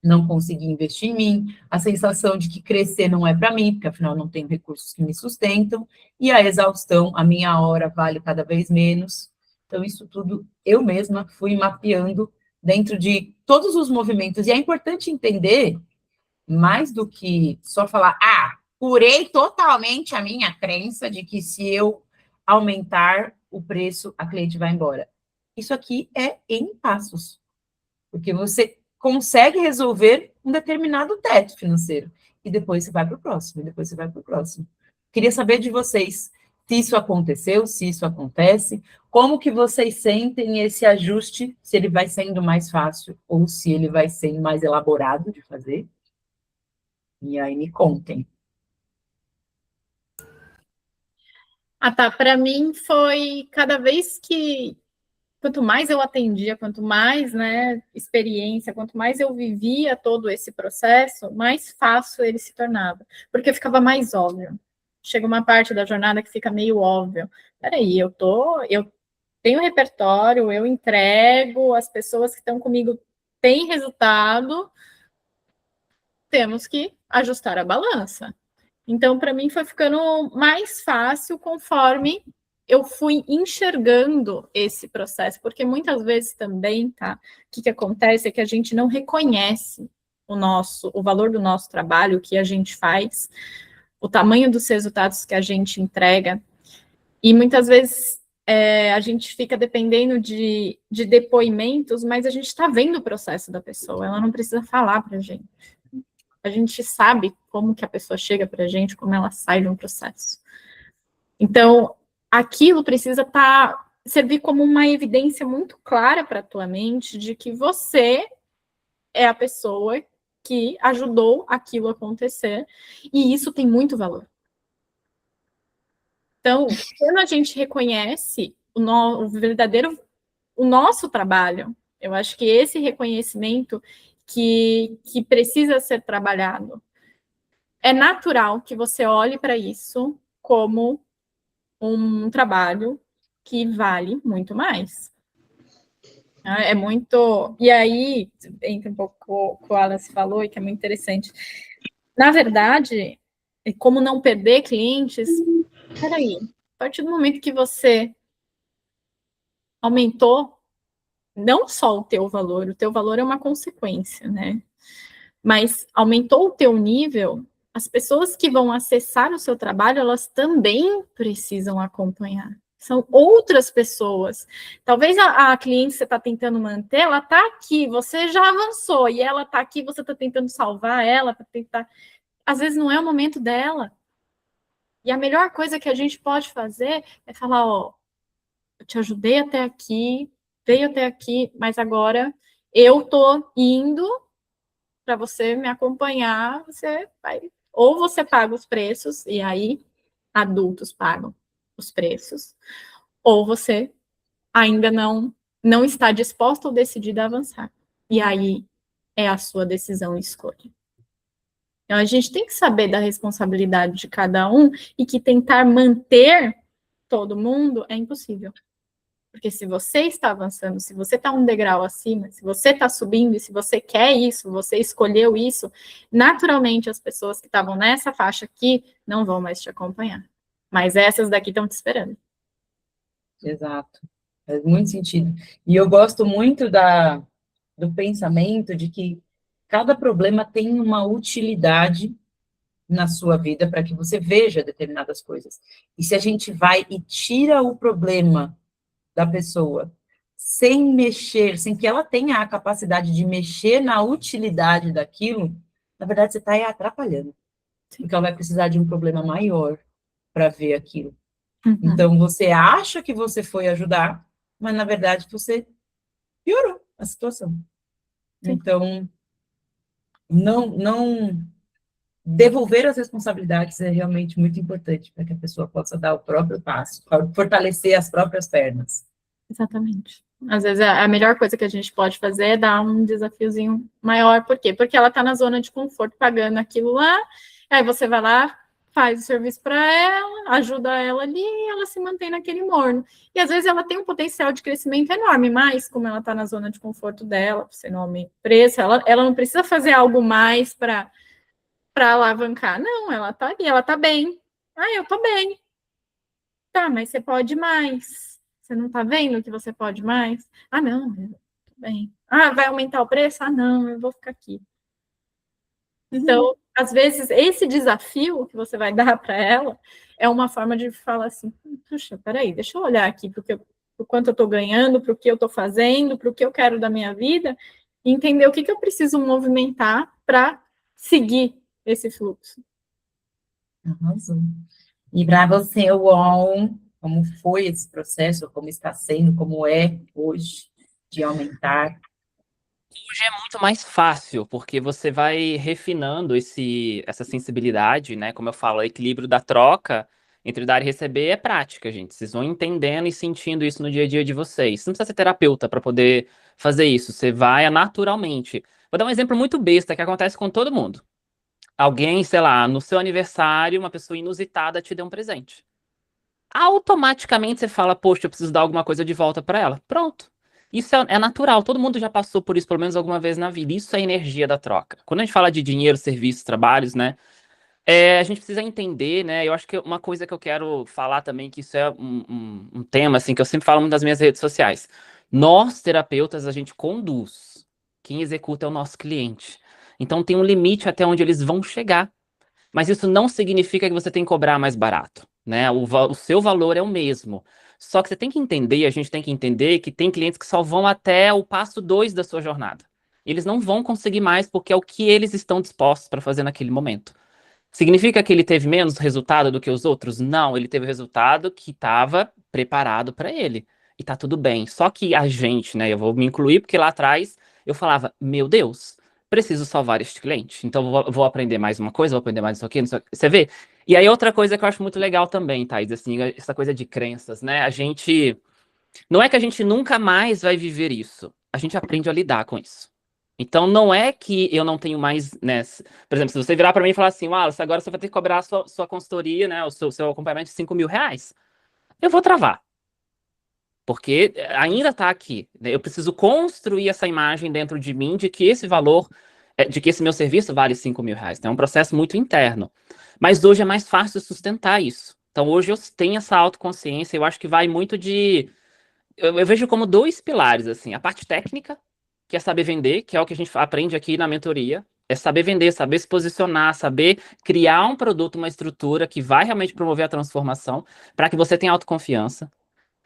não conseguir investir em mim, a sensação de que crescer não é para mim, porque afinal não tenho recursos que me sustentam, e a exaustão, a minha hora vale cada vez menos. Então, isso tudo eu mesma fui mapeando dentro de todos os movimentos. E é importante entender, mais do que só falar, curei totalmente a minha crença de que se eu aumentar o preço, a cliente vai embora. Isso aqui é em passos, porque você consegue resolver um determinado teto financeiro, e depois você vai para o próximo, e depois você vai para o próximo. Queria saber de vocês se isso aconteceu, se isso acontece, como que vocês sentem esse ajuste, se ele vai sendo mais fácil ou se ele vai sendo mais elaborado de fazer. E aí me contem.
Tá. Para mim foi cada vez que quanto mais eu atendia, quanto mais, né, experiência, quanto mais eu vivia todo esse processo, mais fácil ele se tornava, porque ficava mais óbvio. Chega uma parte da jornada que fica meio óbvio. Peraí, eu tenho repertório, eu entrego, as pessoas que estão comigo têm resultado, temos que ajustar a balança. Então, para mim, foi ficando mais fácil conforme eu fui enxergando esse processo, porque muitas vezes também, tá? O que acontece é que a gente não reconhece o valor do nosso trabalho, o que a gente faz, o tamanho dos resultados que a gente entrega, e muitas vezes a gente fica dependendo de depoimentos, mas a gente está vendo o processo da pessoa, ela não precisa falar para a gente. A gente sabe como que a pessoa chega para a gente, como ela sai de um processo. Então, aquilo precisa servir como uma evidência muito clara para a tua mente de que você é a pessoa que ajudou aquilo a acontecer, e isso tem muito valor. Então, quando a gente reconhece o nosso trabalho, eu acho que esse reconhecimento que precisa ser trabalhado, é natural que você olhe para isso como um trabalho que vale muito mais. É muito... E aí, entra um pouco o que o Alice falou, e que é muito interessante. Na verdade, como não perder clientes, peraí, a partir do momento que você aumentou não só o teu valor é uma consequência, né? Mas aumentou o teu nível, as pessoas que vão acessar o seu trabalho, elas também precisam acompanhar. São outras pessoas. Talvez a cliente que você está tentando manter, ela está aqui, você já avançou, e ela está aqui, você está tentando salvar ela, para tentar... Às vezes não é o momento dela. E a melhor coisa que a gente pode fazer é falar, ó, eu te ajudei até aqui, veio até aqui, mas agora eu tô indo para você me acompanhar, você vai... Ou você paga os preços, e aí adultos pagam os preços, ou você ainda não está disposto ou decidida a avançar. E aí é a sua decisão e escolha. Então, a gente tem que saber da responsabilidade de cada um e que tentar manter todo mundo é impossível. Porque se você está avançando, se você está um degrau acima, se você está subindo, e se você quer isso, você escolheu isso, naturalmente as pessoas que estavam nessa faixa aqui não vão mais te acompanhar. Mas essas daqui estão te esperando.
Exato. Faz muito sentido. E eu gosto muito do pensamento de que cada problema tem uma utilidade na sua vida para que você veja determinadas coisas. E se a gente vai e tira o problema da pessoa sem mexer, sem que ela tenha a capacidade de mexer na utilidade daquilo, na verdade você está atrapalhando. Porque ela vai precisar de um problema maior para ver aquilo.
Uhum.
Então, você acha que você foi ajudar, mas, na verdade, você piorou a situação.
Sim.
Então, não devolver as responsabilidades é realmente muito importante para que a pessoa possa dar o próprio passo, fortalecer as próprias pernas.
Exatamente. Às vezes a melhor coisa que a gente pode fazer é dar um desafiozinho maior. Por quê? Porque ela está na zona de conforto pagando aquilo lá, aí você vai lá, faz o serviço para ela, ajuda ela ali e ela se mantém naquele morno. E às vezes ela tem um potencial de crescimento enorme, mas como ela está na zona de conforto dela, você não aumenta o preço, ela não precisa fazer algo mais para alavancar. Não, ela está ali, ela está bem. Ah, eu estou bem. Tá, mas você pode mais. Você não está vendo que você pode mais? Ah, não, tudo bem. Ah, vai aumentar o preço? Ah, não, eu vou ficar aqui. Então, às vezes, esse desafio que você vai dar para ela é uma forma de falar assim, puxa, peraí, deixa eu olhar aqui para o quanto eu estou ganhando, para o que eu estou fazendo, para o que eu quero da minha vida, e entender o que eu preciso movimentar para seguir esse fluxo.
Arrasou. E para você, UOL, como foi esse processo, como está sendo, como é hoje, de aumentar?
Hoje é muito mais fácil, porque você vai refinando essa sensibilidade, né? Como eu falo, o equilíbrio da troca entre dar e receber é prática, gente. Vocês vão entendendo e sentindo isso no dia a dia de vocês. Você não precisa ser terapeuta para poder fazer isso. Você vai naturalmente. Vou dar um exemplo muito besta que acontece com todo mundo. Alguém, sei lá, no seu aniversário, uma pessoa inusitada te deu um presente. Automaticamente você fala, poxa, eu preciso dar alguma coisa de volta para ela. Pronto. Isso é natural, todo mundo já passou por isso pelo menos alguma vez na vida. Isso é a energia da troca. Quando a gente fala de dinheiro, serviços, trabalhos, né? A gente precisa entender, né? Eu acho que uma coisa que eu quero falar também, que isso é um tema, assim, que eu sempre falo nas minhas redes sociais. Nós, terapeutas, a gente conduz. Quem executa é o nosso cliente. Então tem um limite até onde eles vão chegar. Mas isso não significa que você tem que cobrar mais barato, né? O seu valor é o mesmo. Só que você tem que entender, e a gente tem que entender que tem clientes que só vão até o passo 2 da sua jornada. Eles não vão conseguir mais porque é o que eles estão dispostos para fazer naquele momento. Significa que ele teve menos resultado do que os outros? Não, ele teve o resultado que estava preparado para ele. E tá tudo bem. Só que a gente, né? Eu vou me incluir porque lá atrás eu falava, meu Deus, preciso salvar este cliente. Então, vou aprender mais uma coisa, vou aprender mais isso aqui, não sei o quê. Você vê? E aí, outra coisa que eu acho muito legal também, Thaís, assim, essa coisa de crenças, né? Não é que a gente nunca mais vai viver isso. A gente aprende a lidar com isso. Então, não é que eu não tenho mais, né? Por exemplo, se você virar para mim e falar assim, Wallace, agora você vai ter que cobrar a sua consultoria, né? O seu acompanhamento de 5 mil reais. Eu vou travar. Porque ainda está aqui, né? Eu preciso construir essa imagem dentro de mim de que esse valor, de que esse meu serviço vale 5 mil reais. Então, é um processo muito interno. Mas hoje é mais fácil sustentar isso. Então, hoje eu tenho essa autoconsciência, eu acho que vai muito de. Eu vejo como dois pilares, assim, a parte técnica, que é saber vender, que é o que a gente aprende aqui na mentoria, é saber vender, saber se posicionar, saber criar um produto, uma estrutura que vai realmente promover a transformação, para que você tenha autoconfiança.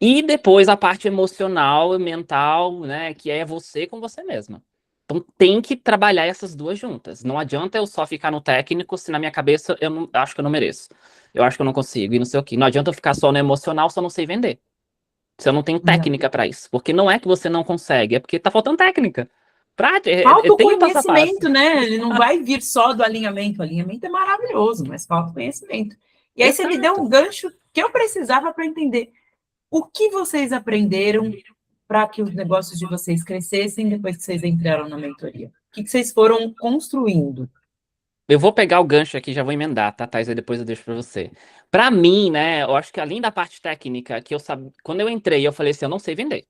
E depois a parte emocional, mental, né, que é você com você mesma. Então tem que trabalhar essas duas juntas. Não adianta eu só ficar no técnico se na minha cabeça eu não, acho que eu não mereço. Eu acho que eu não consigo e não sei o quê. Não adianta eu ficar só no emocional se eu não sei vender. Se eu não tenho técnica para isso. Porque não é que você não consegue, é porque tá faltando técnica. Tem o passo a passo.
Autoconhecimento, né? Ele não vai vir só do alinhamento. O alinhamento é maravilhoso, mas falta conhecimento. E aí você me deu um gancho que eu precisava para entender o que vocês aprenderam para que os negócios de vocês crescessem depois que vocês entraram na mentoria. O que vocês foram construindo?
Eu vou pegar o gancho aqui, já vou emendar, tá, Thais? Aí depois eu deixo para você. Para mim, né, eu acho que além da parte técnica, que eu sabia, quando eu entrei, eu falei assim, eu não sei vender.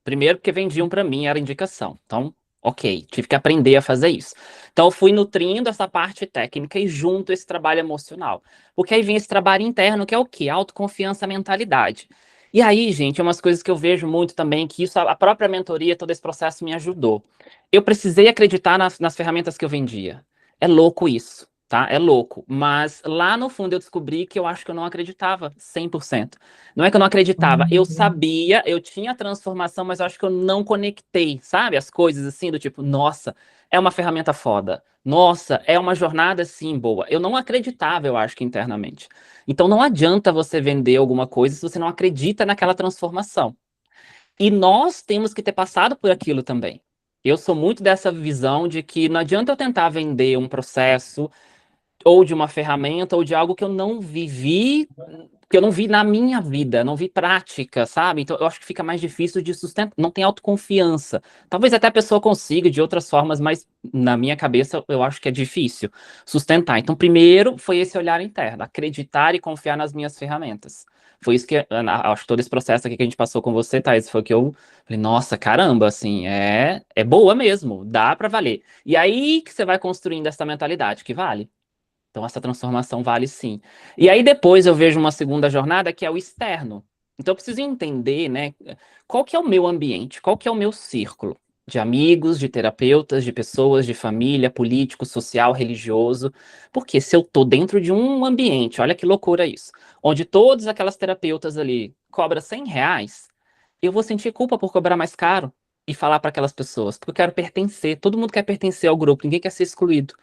Primeiro porque vendiam para mim, era indicação. Então, ok, tive que aprender a fazer isso. Então, eu fui nutrindo essa parte técnica e junto esse trabalho emocional. Porque aí vem esse trabalho interno, que é o quê? Autoconfiança, mentalidade. E aí, gente, é umas coisas que eu vejo muito também, que isso, a própria mentoria, todo esse processo me ajudou. Eu precisei acreditar nas ferramentas que eu vendia. É louco isso, tá? É louco. Mas lá no fundo eu descobri que eu acho que eu não acreditava 100%. Não é que eu não acreditava, eu sabia, eu tinha a transformação, mas eu acho que eu não conectei, sabe? As coisas assim, do tipo, nossa, é uma ferramenta foda. Nossa, é uma jornada assim boa. Eu não acreditava, eu acho que internamente. Então não adianta você vender alguma coisa se você não acredita naquela transformação. E nós temos que ter passado por aquilo também. Eu sou muito dessa visão de que não adianta eu tentar vender um processo ou de uma ferramenta, ou de algo que eu não vivi, que eu não vi na minha vida, não vi prática, sabe? Então eu acho que fica mais difícil de sustentar, não tem autoconfiança. Talvez até a pessoa consiga de outras formas, mas na minha cabeça eu acho que é difícil sustentar. Então, primeiro foi esse olhar interno, acreditar e confiar nas minhas ferramentas. Foi isso que, acho que todo esse processo aqui que a gente passou com você, Thaís, foi que eu falei, nossa, caramba, assim, é boa mesmo, dá para valer. E aí que você vai construindo essa mentalidade, que vale. Então, essa transformação vale sim. E aí, depois eu vejo uma segunda jornada que é o externo. Então, eu preciso entender, né, qual que é o meu ambiente, qual que é o meu círculo de amigos, de terapeutas, de pessoas, de família, político, social, religioso. Porque se eu tô dentro de um ambiente, olha que loucura isso, onde todas aquelas terapeutas ali cobram 100 reais, eu vou sentir culpa por cobrar mais caro e falar para aquelas pessoas, porque eu quero pertencer. Todo mundo quer pertencer ao grupo, ninguém quer ser excluído.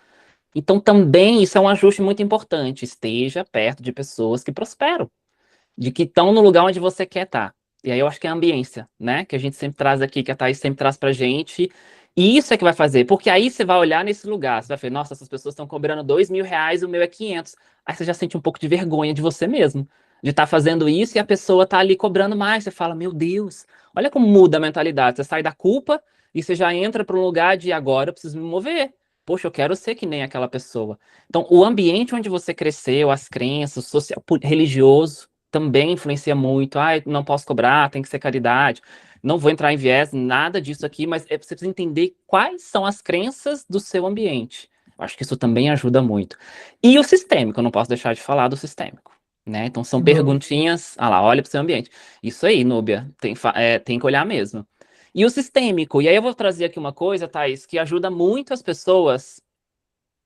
Então, também isso é um ajuste muito importante. Esteja perto de pessoas que prosperam, de que estão no lugar onde você quer estar. E aí eu acho que é a ambiência, né? Que a gente sempre traz aqui, que a Thaís sempre traz pra gente. E isso é que vai fazer, porque aí você vai olhar nesse lugar, você vai falar, nossa, essas pessoas estão cobrando 2 mil reais, o meu é 500. Aí você já sente um pouco de vergonha de você mesmo, de estar fazendo isso e a pessoa tá ali cobrando mais. Você fala, meu Deus, olha como muda a mentalidade. Você sai da culpa e você já entra para um lugar de agora eu preciso me mover. Poxa, eu quero ser que nem aquela pessoa. Então, o ambiente onde você cresceu, as crenças, social, religioso, também influencia muito. Ah, não posso cobrar, tem que ser caridade. Não vou entrar em viés, nada disso aqui, mas você precisa entender quais são as crenças do seu ambiente. Eu acho que isso também ajuda muito. E o sistêmico, eu não posso deixar de falar do sistêmico. Né? Então, são perguntinhas. Ah lá, olha para o seu ambiente. Isso aí, Núbia, tem que olhar mesmo. E o sistêmico, e aí eu vou trazer aqui uma coisa, Thaís, que ajuda muito as pessoas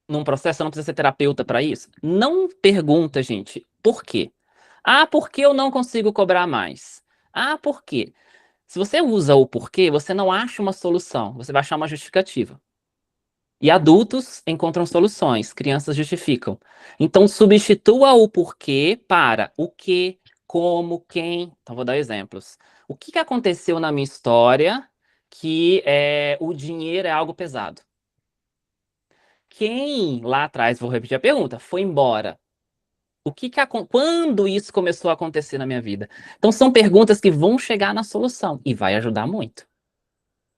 num processo, não precisa ser terapeuta para isso. Não pergunta, gente, por quê? Ah, por que eu não consigo cobrar mais? Ah, por quê? Se você usa o porquê, você não acha uma solução, você vai achar uma justificativa. E adultos encontram soluções, crianças justificam. Então, substitua o porquê para o que, como, quem. Então, vou dar exemplos. O que aconteceu na minha história que o dinheiro é algo pesado? quem lá atrás, vou repetir a pergunta, foi embora? Quando isso começou a acontecer na minha vida? Então, são perguntas que vão chegar na solução e vai ajudar muito.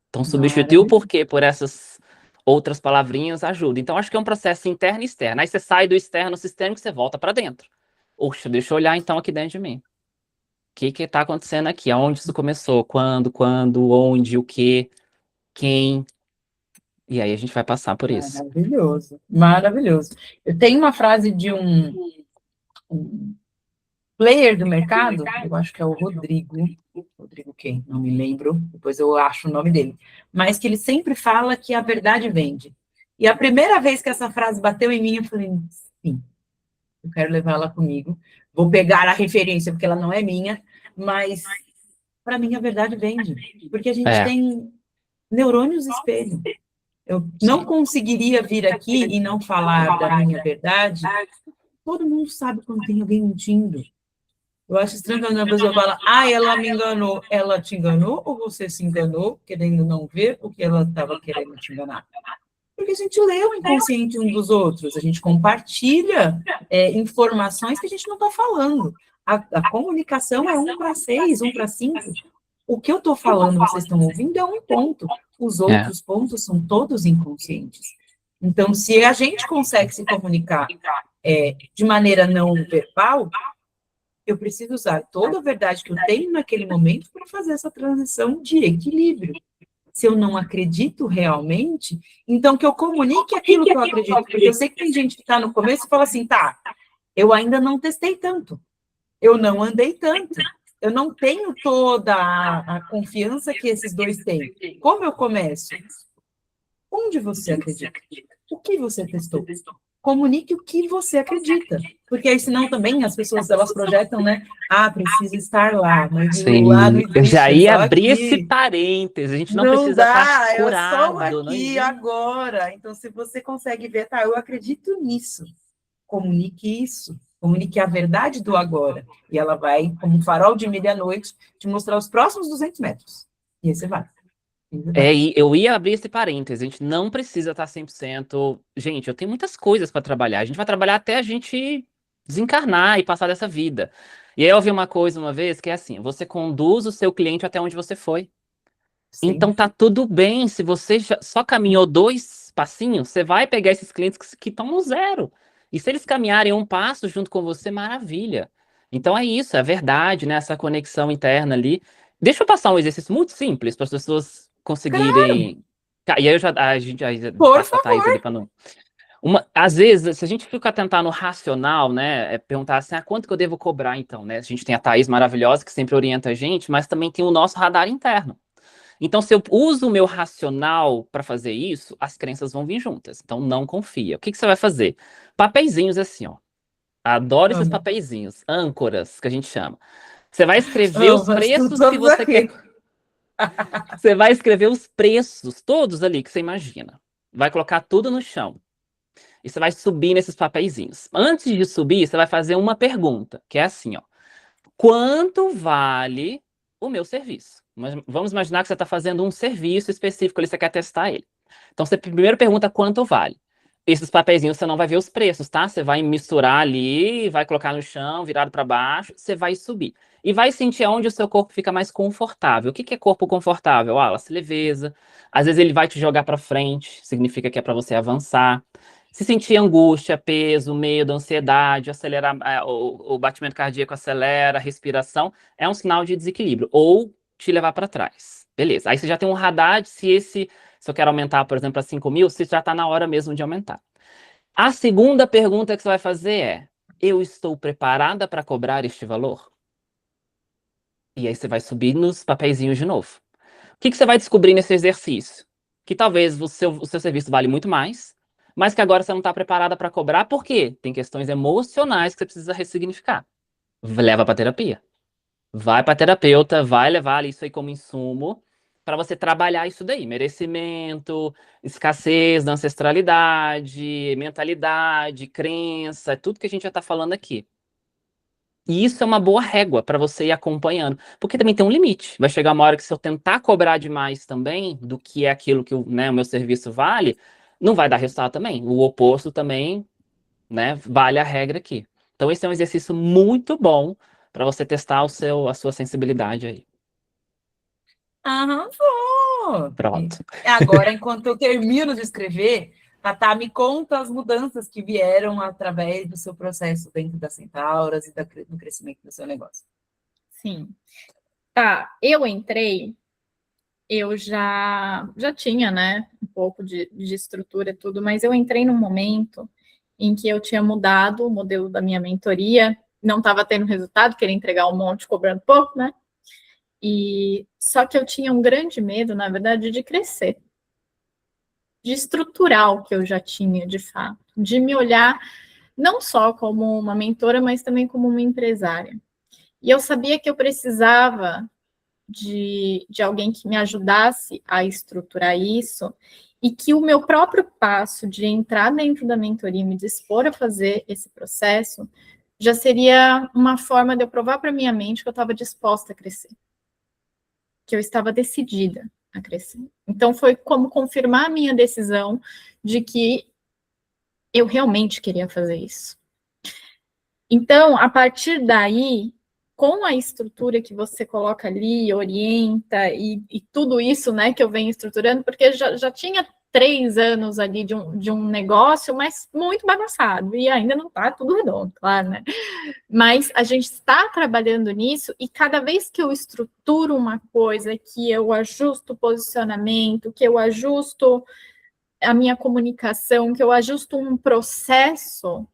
Então, substituir o porquê por essas outras palavrinhas ajuda. Então, acho que é um processo interno e externo. Aí você sai do externo sistêmico e você volta para dentro. Oxa, deixa eu olhar então aqui dentro de mim. O que está acontecendo aqui? Aonde isso começou? Quando, onde, o que, quem? E aí a gente vai passar por isso.
Maravilhoso, maravilhoso. Eu tenho uma frase de um player do mercado, eu acho que é o Rodrigo quem? Não me lembro, depois eu acho o nome dele, mas que ele sempre fala que a verdade vende. E a primeira vez que essa frase bateu em mim, eu falei, sim, eu quero levá-la comigo, vou pegar a referência, porque ela não é minha, mas para mim a verdade vende, porque a gente tem neurônios espelho. Eu não conseguiria vir aqui e não falar da minha verdade. Todo mundo sabe quando tem alguém mentindo. Eu acho estranho quando a pessoa fala, ela me enganou. Ela te enganou ou você se enganou, querendo não ver o que ela estava querendo te enganar? Porque a gente lê o inconsciente um dos outros, a gente compartilha informações que a gente não está falando. A comunicação é 1:6, 1:5. O que eu estou falando, vocês estão ouvindo, é um ponto. Os outros pontos são todos inconscientes. Então, se a gente consegue se comunicar de maneira não verbal, eu preciso usar toda a verdade que eu tenho naquele momento para fazer essa transição de equilíbrio. Se eu não acredito realmente, então que eu comunique aquilo que eu acredito. Porque eu sei que tem gente que está no começo e fala assim, tá, eu ainda não testei tanto, eu não andei tanto, eu não tenho toda a confiança que esses dois têm. Como eu começo? Onde você acredita? O que você testou? Comunique o que você acredita. Porque aí, senão, também, as pessoas, elas projetam, né? Precisa estar lá, mas
Sim,
lá não existe,
eu já
é
ia
só
abrir
aqui.
esse parênteses, a gente não
Não
precisa
dá,
estar curado.
é só aqui, agora. Então, se você consegue ver, tá, eu acredito nisso. Comunique isso. Comunique a verdade do agora. E ela vai, como um farol de meia-noite, te mostrar os próximos 200 metros. E aí você vai.
E eu ia abrir esse parênteses, a gente não precisa estar 100%. Gente, eu tenho muitas coisas para trabalhar. A gente vai trabalhar até a gente desencarnar e passar dessa vida. E aí eu ouvi uma coisa uma vez que é assim: você conduz o seu cliente até onde você foi.
Sim.
Então tá tudo bem. Se você só caminhou 2 passinhos, você vai pegar esses clientes que estão no 0. E se eles caminharem 1 passo junto com você, maravilha. Então é isso, é verdade, né? Essa conexão interna ali. Deixa eu passar um exercício muito simples para as pessoas conseguirem. Claro. E aí a gente passa a Thaís ali para não. Às vezes, se a gente fica tentar no racional, né, perguntar assim, quanto que eu devo cobrar então, né? A gente tem a Thaís maravilhosa que sempre orienta a gente, mas também tem o nosso radar interno. Então, se eu uso o meu racional para fazer isso, as crenças vão vir juntas. Então, não confia. O que você vai fazer? Papeizinhos assim, ó. Adoro esses papeizinhos, âncoras, que a gente chama. Você vai escrever os preços que você quer. Você vai escrever os preços, todos ali que você imagina. Vai colocar tudo no chão. E você vai subir nesses papeizinhos. Antes de subir, você vai fazer uma pergunta, que é assim, ó. Quanto vale o meu serviço? Mas vamos imaginar que você está fazendo um serviço específico ali, você quer testar ele. Então, você primeiro pergunta quanto vale. Esses papeizinhos você não vai ver os preços, tá? Você vai misturar ali, vai colocar no chão, virado para baixo, você vai subir. E vai sentir onde o seu corpo fica mais confortável. O que é corpo confortável? Leveza. Às vezes ele vai te jogar para frente, significa que é para você avançar. Se sentir angústia, peso, medo, ansiedade, acelerar, o batimento cardíaco acelera, a respiração, é um sinal de desequilíbrio. Ou te levar para trás. Beleza. Aí você já tem um radar se eu quero aumentar, por exemplo, para 5.000, se já está na hora mesmo de aumentar. A segunda pergunta que você vai fazer é: eu estou preparada para cobrar este valor? E aí você vai subir nos papeizinhos de novo. O que você vai descobrir nesse exercício? Que talvez o seu serviço vale muito mais, mas que agora você não está preparada para cobrar, por quê? Tem questões emocionais que você precisa ressignificar. Leva para terapia. Vai para terapeuta, vai levar isso aí como insumo para você trabalhar isso daí. Merecimento, escassez da ancestralidade, mentalidade, crença, tudo que a gente já está falando aqui. E isso é uma boa régua para você ir acompanhando. Porque também tem um limite. Vai chegar uma hora que se eu tentar cobrar demais também do que é aquilo que o meu serviço vale, não vai dar resultado também. O oposto também, né, vale a regra aqui. Então, esse é um exercício muito bom para você testar a sua sensibilidade aí.
Arrasou!
Pronto.
Agora, enquanto eu termino de escrever, Tatá, me conta as mudanças que vieram através do seu processo dentro das Centauras e do crescimento do seu negócio.
Sim. Tá, eu entrei, eu já tinha, né, um pouco de estrutura e tudo, mas eu entrei num momento em que eu tinha mudado o modelo da minha mentoria, não estava tendo resultado, queria entregar um monte cobrando pouco, né? E só que eu tinha um grande medo, na verdade, de crescer, de estruturar o que eu já tinha, de fato, de me olhar não só como uma mentora, mas também como uma empresária. E eu sabia que eu precisava de alguém que me ajudasse a estruturar isso e que o meu próprio passo de entrar dentro da mentoria e me dispor a fazer esse processo já seria uma forma de eu provar para minha mente que eu estava disposta a crescer, que eu estava decidida a crescer. Então, foi como confirmar a minha decisão de que eu realmente queria fazer isso. Então, a partir daí, com a estrutura que você coloca ali, orienta e tudo isso, né, que eu venho estruturando, porque já tinha 3 anos ali de um negócio, mas muito bagunçado, e ainda não está tudo redondo, claro, né? Mas a gente está trabalhando nisso, e cada vez que eu estruturo uma coisa, que eu ajusto o posicionamento, que eu ajusto a minha comunicação, que eu ajusto um processo,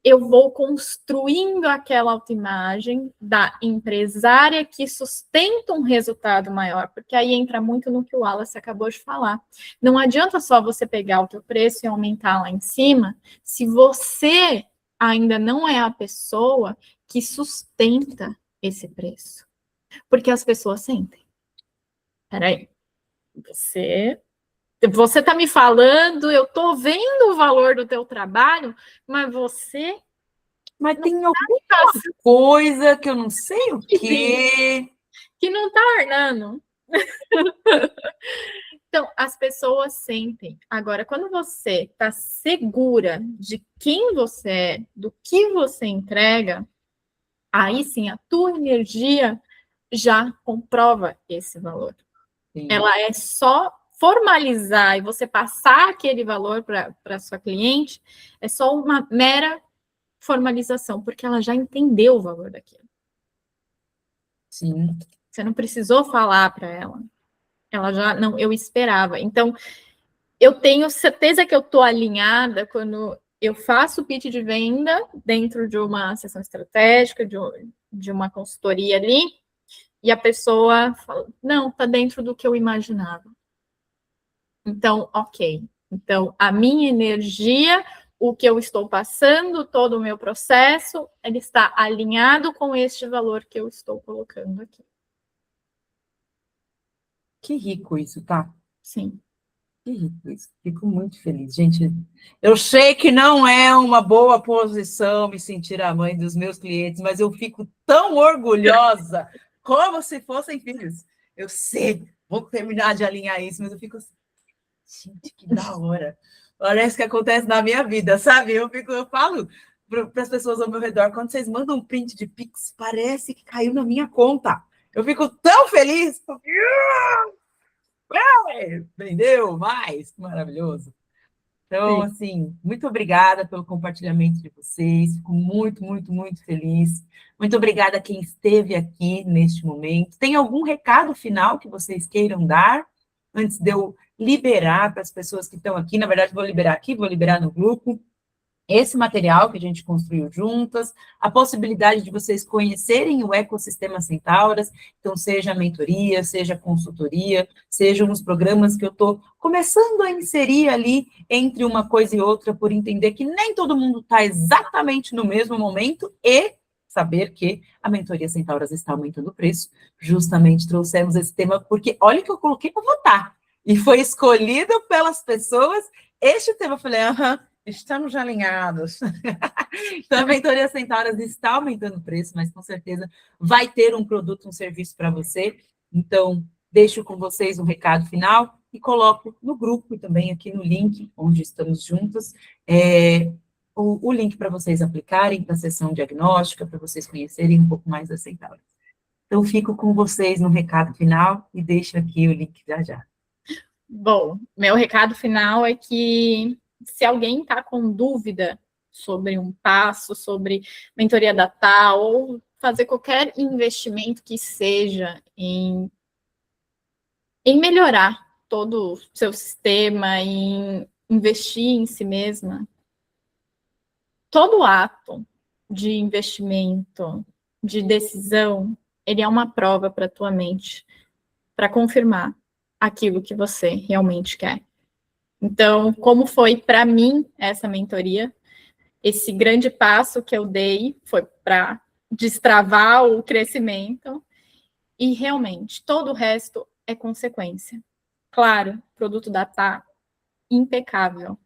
eu vou construindo aquela autoimagem da empresária que sustenta um resultado maior, porque aí entra muito no que o Wallace acabou de falar. Não adianta só você pegar o teu preço e aumentar lá em cima, se você ainda não é a pessoa que sustenta esse preço. Porque as pessoas sentem. Peraí, você está me falando, eu estou vendo o valor do teu trabalho, mas você...
Mas tem alguma coisa que eu não sei o quê.
Que não está ornando. Então, as pessoas sentem. Agora, quando você está segura de quem você é, do que você entrega, aí sim, a tua energia já comprova esse valor.
Sim.
Ela é só formalizar e você passar aquele valor para a sua cliente, é só uma mera formalização, porque ela já entendeu o valor daquilo.
Sim.
Você não precisou falar para ela. Ela já, não, eu esperava. Então, eu tenho certeza que eu estou alinhada quando eu faço o pitch de venda dentro de uma sessão estratégica, de uma consultoria ali, e a pessoa fala, não, está dentro do que eu imaginava. Então, ok. Então, a minha energia, o que eu estou passando, todo o meu processo, ele está alinhado com este valor que eu estou colocando aqui.
Que rico isso, tá?
Sim.
Que rico isso. Fico muito feliz. Gente, eu sei que não é uma boa posição me sentir a mãe dos meus clientes, mas eu fico tão orgulhosa como se fossem filhos. Eu sei, vou terminar de alinhar isso, mas eu fico assim, gente, que da hora. Parece que acontece na minha vida, sabe? Eu falo para as pessoas ao meu redor, quando vocês mandam um print de Pix, parece que caiu na minha conta. Eu fico tão feliz. Vendeu mais, que maravilhoso. Então, assim, muito obrigada pelo compartilhamento de vocês. Fico muito, muito, muito feliz. Muito obrigada a quem esteve aqui neste momento. Tem algum recado final que vocês queiram dar antes de eu liberar para as pessoas que estão aqui? Na verdade, vou liberar aqui, vou liberar no grupo. Esse material que a gente construiu juntas, a possibilidade de vocês conhecerem o ecossistema Centauras, então seja a mentoria, seja a consultoria, sejam os programas que eu estou começando a inserir ali entre uma coisa e outra, por entender que nem todo mundo está exatamente no mesmo momento e saber que a mentoria Centauras está aumentando o preço. Justamente trouxemos esse tema porque olha que eu coloquei para votar e foi escolhido pelas pessoas este tema. Eu falei, estamos já alinhados. Então, a mentoria Centauras está aumentando o preço, mas com certeza vai ter um produto, um serviço para você. Então, deixo com vocês um recado final. e coloco no grupo e também aqui no link, onde estamos juntas, o link para vocês aplicarem para a sessão diagnóstica, para vocês conhecerem um pouco mais da Centauro. Então, fico com vocês no recado final e deixo aqui o link já já.
Bom, meu recado final é que se alguém está com dúvida sobre um passo, sobre mentoria da TA, ou fazer qualquer investimento que seja em melhorar todo o seu sistema, em investir em si mesma, todo ato de investimento, de decisão, ele é uma prova para a tua mente, para confirmar aquilo que você realmente quer. Então, como foi para mim essa mentoria, esse grande passo que eu dei foi para destravar o crescimento, e realmente todo o resto é consequência. Claro, o produto da TA, impecável,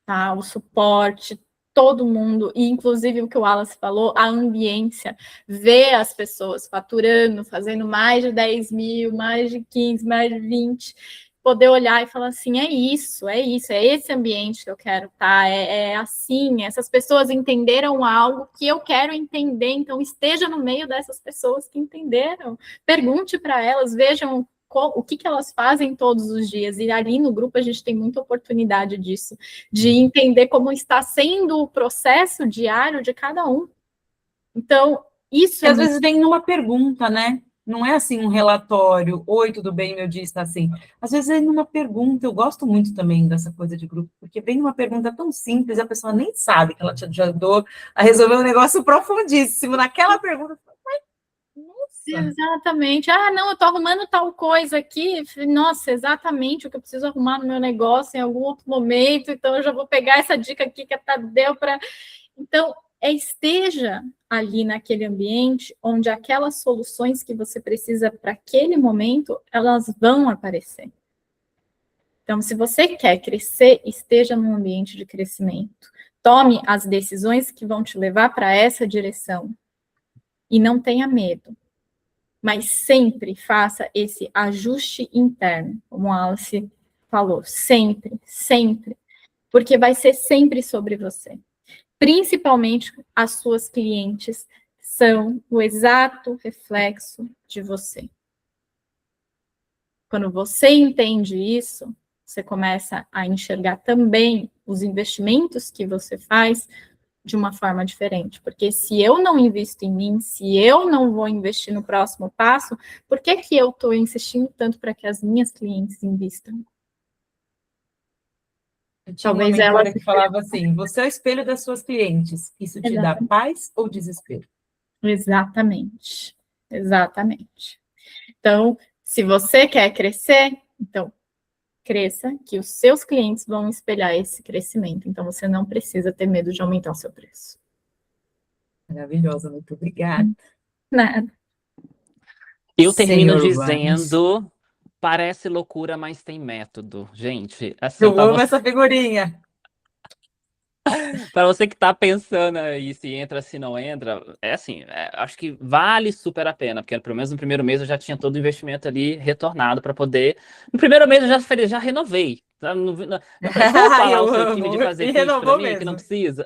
tá? O suporte, todo mundo, e inclusive o que o Wallace falou, a ambiência, ver as pessoas faturando, fazendo mais de 10 mil, mais de 15, mais de 20, poder olhar e falar assim, é esse ambiente que eu quero, tá? É assim, essas pessoas entenderam algo que eu quero entender, então esteja no meio dessas pessoas que entenderam, pergunte para elas, vejam o que elas fazem todos os dias, e ali no grupo a gente tem muita oportunidade disso, de entender como está sendo o processo diário de cada um. Então, isso
às vezes vem numa pergunta, né? Não é assim um relatório, oi, tudo bem, meu dia está assim. Às vezes vem numa pergunta, eu gosto muito também dessa coisa de grupo, porque vem uma pergunta tão simples, a pessoa nem sabe que ela te ajudou a resolver um negócio profundíssimo. Naquela pergunta, nossa.
Exatamente. Ah, não, eu estou arrumando tal coisa aqui. Nossa, exatamente o que eu preciso arrumar no meu negócio em algum outro momento. Então, eu já vou pegar essa dica aqui que a Tadeu para... Então, esteja ali naquele ambiente onde aquelas soluções que você precisa para aquele momento, elas vão aparecer. Então, se você quer crescer, esteja num ambiente de crescimento. Tome as decisões que vão te levar para essa direção. E não tenha medo. Mas sempre faça esse ajuste interno, como a Alice falou, sempre, sempre, porque vai ser sempre sobre você. Principalmente as suas clientes são o exato reflexo de você. Quando você entende isso, você começa a enxergar também os investimentos que você faz de uma forma diferente, porque se eu não invisto em mim, se eu não vou investir no próximo passo, por que eu estou insistindo tanto para que as minhas clientes invistam?
Talvez ela que falava assim, você é o espelho das suas clientes, isso te dá paz ou desespero?
Exatamente, exatamente. Então, se você quer crescer, então cresça, que os seus clientes vão espelhar esse crescimento. Então, você não precisa ter medo de aumentar o seu preço.
Maravilhosa, muito obrigada.
Nada.
Eu termino dizendo, parece loucura, mas tem método. Gente, assim,
eu amo essa figurinha.
Para você que está pensando aí se entra, se não entra, assim, acho que vale super a pena, porque pelo menos no primeiro mês eu já tinha todo o investimento ali retornado para poder. No primeiro mês eu já renovei. Não precisou falar o seu time de fazer pitch para mim, mesmo. Que não precisa.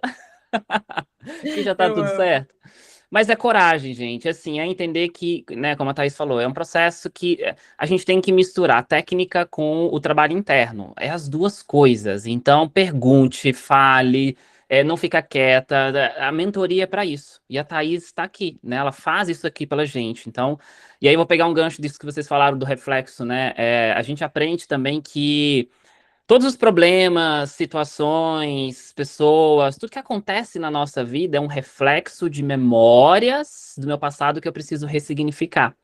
Que já está tudo certo. Mas é coragem, gente, assim, é entender que, né, como a Thaís falou, é um processo que a gente tem que misturar a técnica com o trabalho interno, é as duas coisas, então pergunte, fale, não fica quieta, a mentoria é para isso, e a Thaís está aqui, né, ela faz isso aqui pela gente, então, e aí eu vou pegar um gancho disso que vocês falaram do reflexo, né, a gente aprende também que todos os problemas, situações, pessoas, tudo que acontece na nossa vida é um reflexo de memórias do meu passado que eu preciso ressignificar.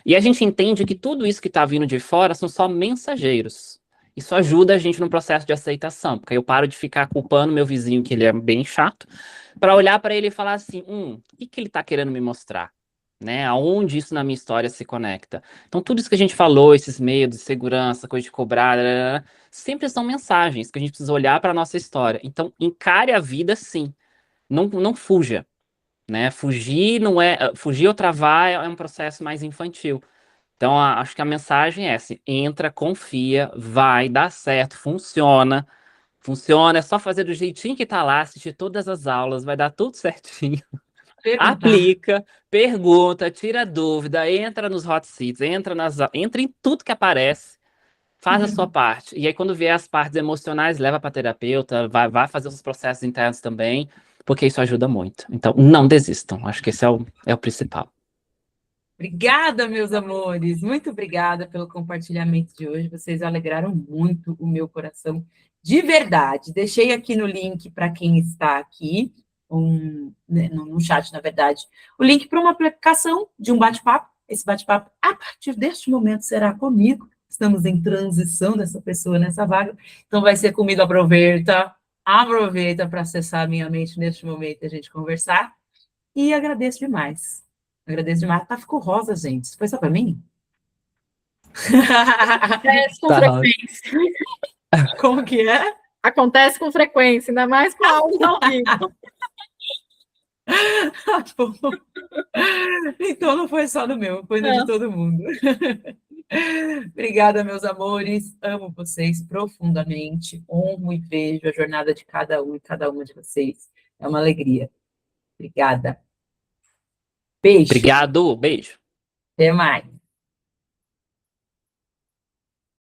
E a gente entende que tudo isso que está vindo de fora são só mensageiros. Isso ajuda a gente no processo de aceitação, porque aí eu paro de ficar culpando meu vizinho, que ele é bem chato, para olhar para ele e falar assim, o que ele está querendo me mostrar? Né, aonde isso na minha história se conecta. Então, tudo isso que a gente falou, esses medos, segurança, coisa de cobrar, sempre são mensagens que a gente precisa olhar para a nossa história. Então, encare a vida sim. Não fuja. Né? Fugir não é. Fugir ou travar é um processo mais infantil. Então, acho que a mensagem é assim: entra, confia, vai dar certo, funciona. Funciona, é só fazer do jeitinho que tá lá, assistir todas as aulas, vai dar tudo certinho.
Perguntar.
Aplica, pergunta, tira dúvida, entra nos hot seats, entra em tudo que aparece, faz a sua parte. E aí, quando vier as partes emocionais, leva para terapeuta, vai fazer os processos internos também, porque isso ajuda muito. Então, não desistam. Acho que esse é o principal.
Obrigada, meus amores. Muito obrigada pelo compartilhamento de hoje. Vocês alegraram muito o meu coração, de verdade. Deixei aqui no link para quem está aqui, no chat, na verdade, o link para uma aplicação de um bate-papo. Esse bate-papo, a partir deste momento, será comigo. Estamos em transição dessa pessoa nessa vaga. Então, vai ser comigo. Aproveita para acessar a minha mente neste momento e a gente conversar. E agradeço demais. Agradeço demais. Tá, ficou rosa, gente. Foi só para mim?
Acontece com
Tá.
frequência.
Como que é?
Acontece com frequência, ainda mais com áudio ao vivo.
Então não foi só no meu, foi no de todo mundo. Obrigada, meus amores. Amo vocês profundamente. Honro e vejo a jornada de cada um e cada uma de vocês. É uma alegria. Obrigada. Beijo.
Obrigado, beijo.
Até mais.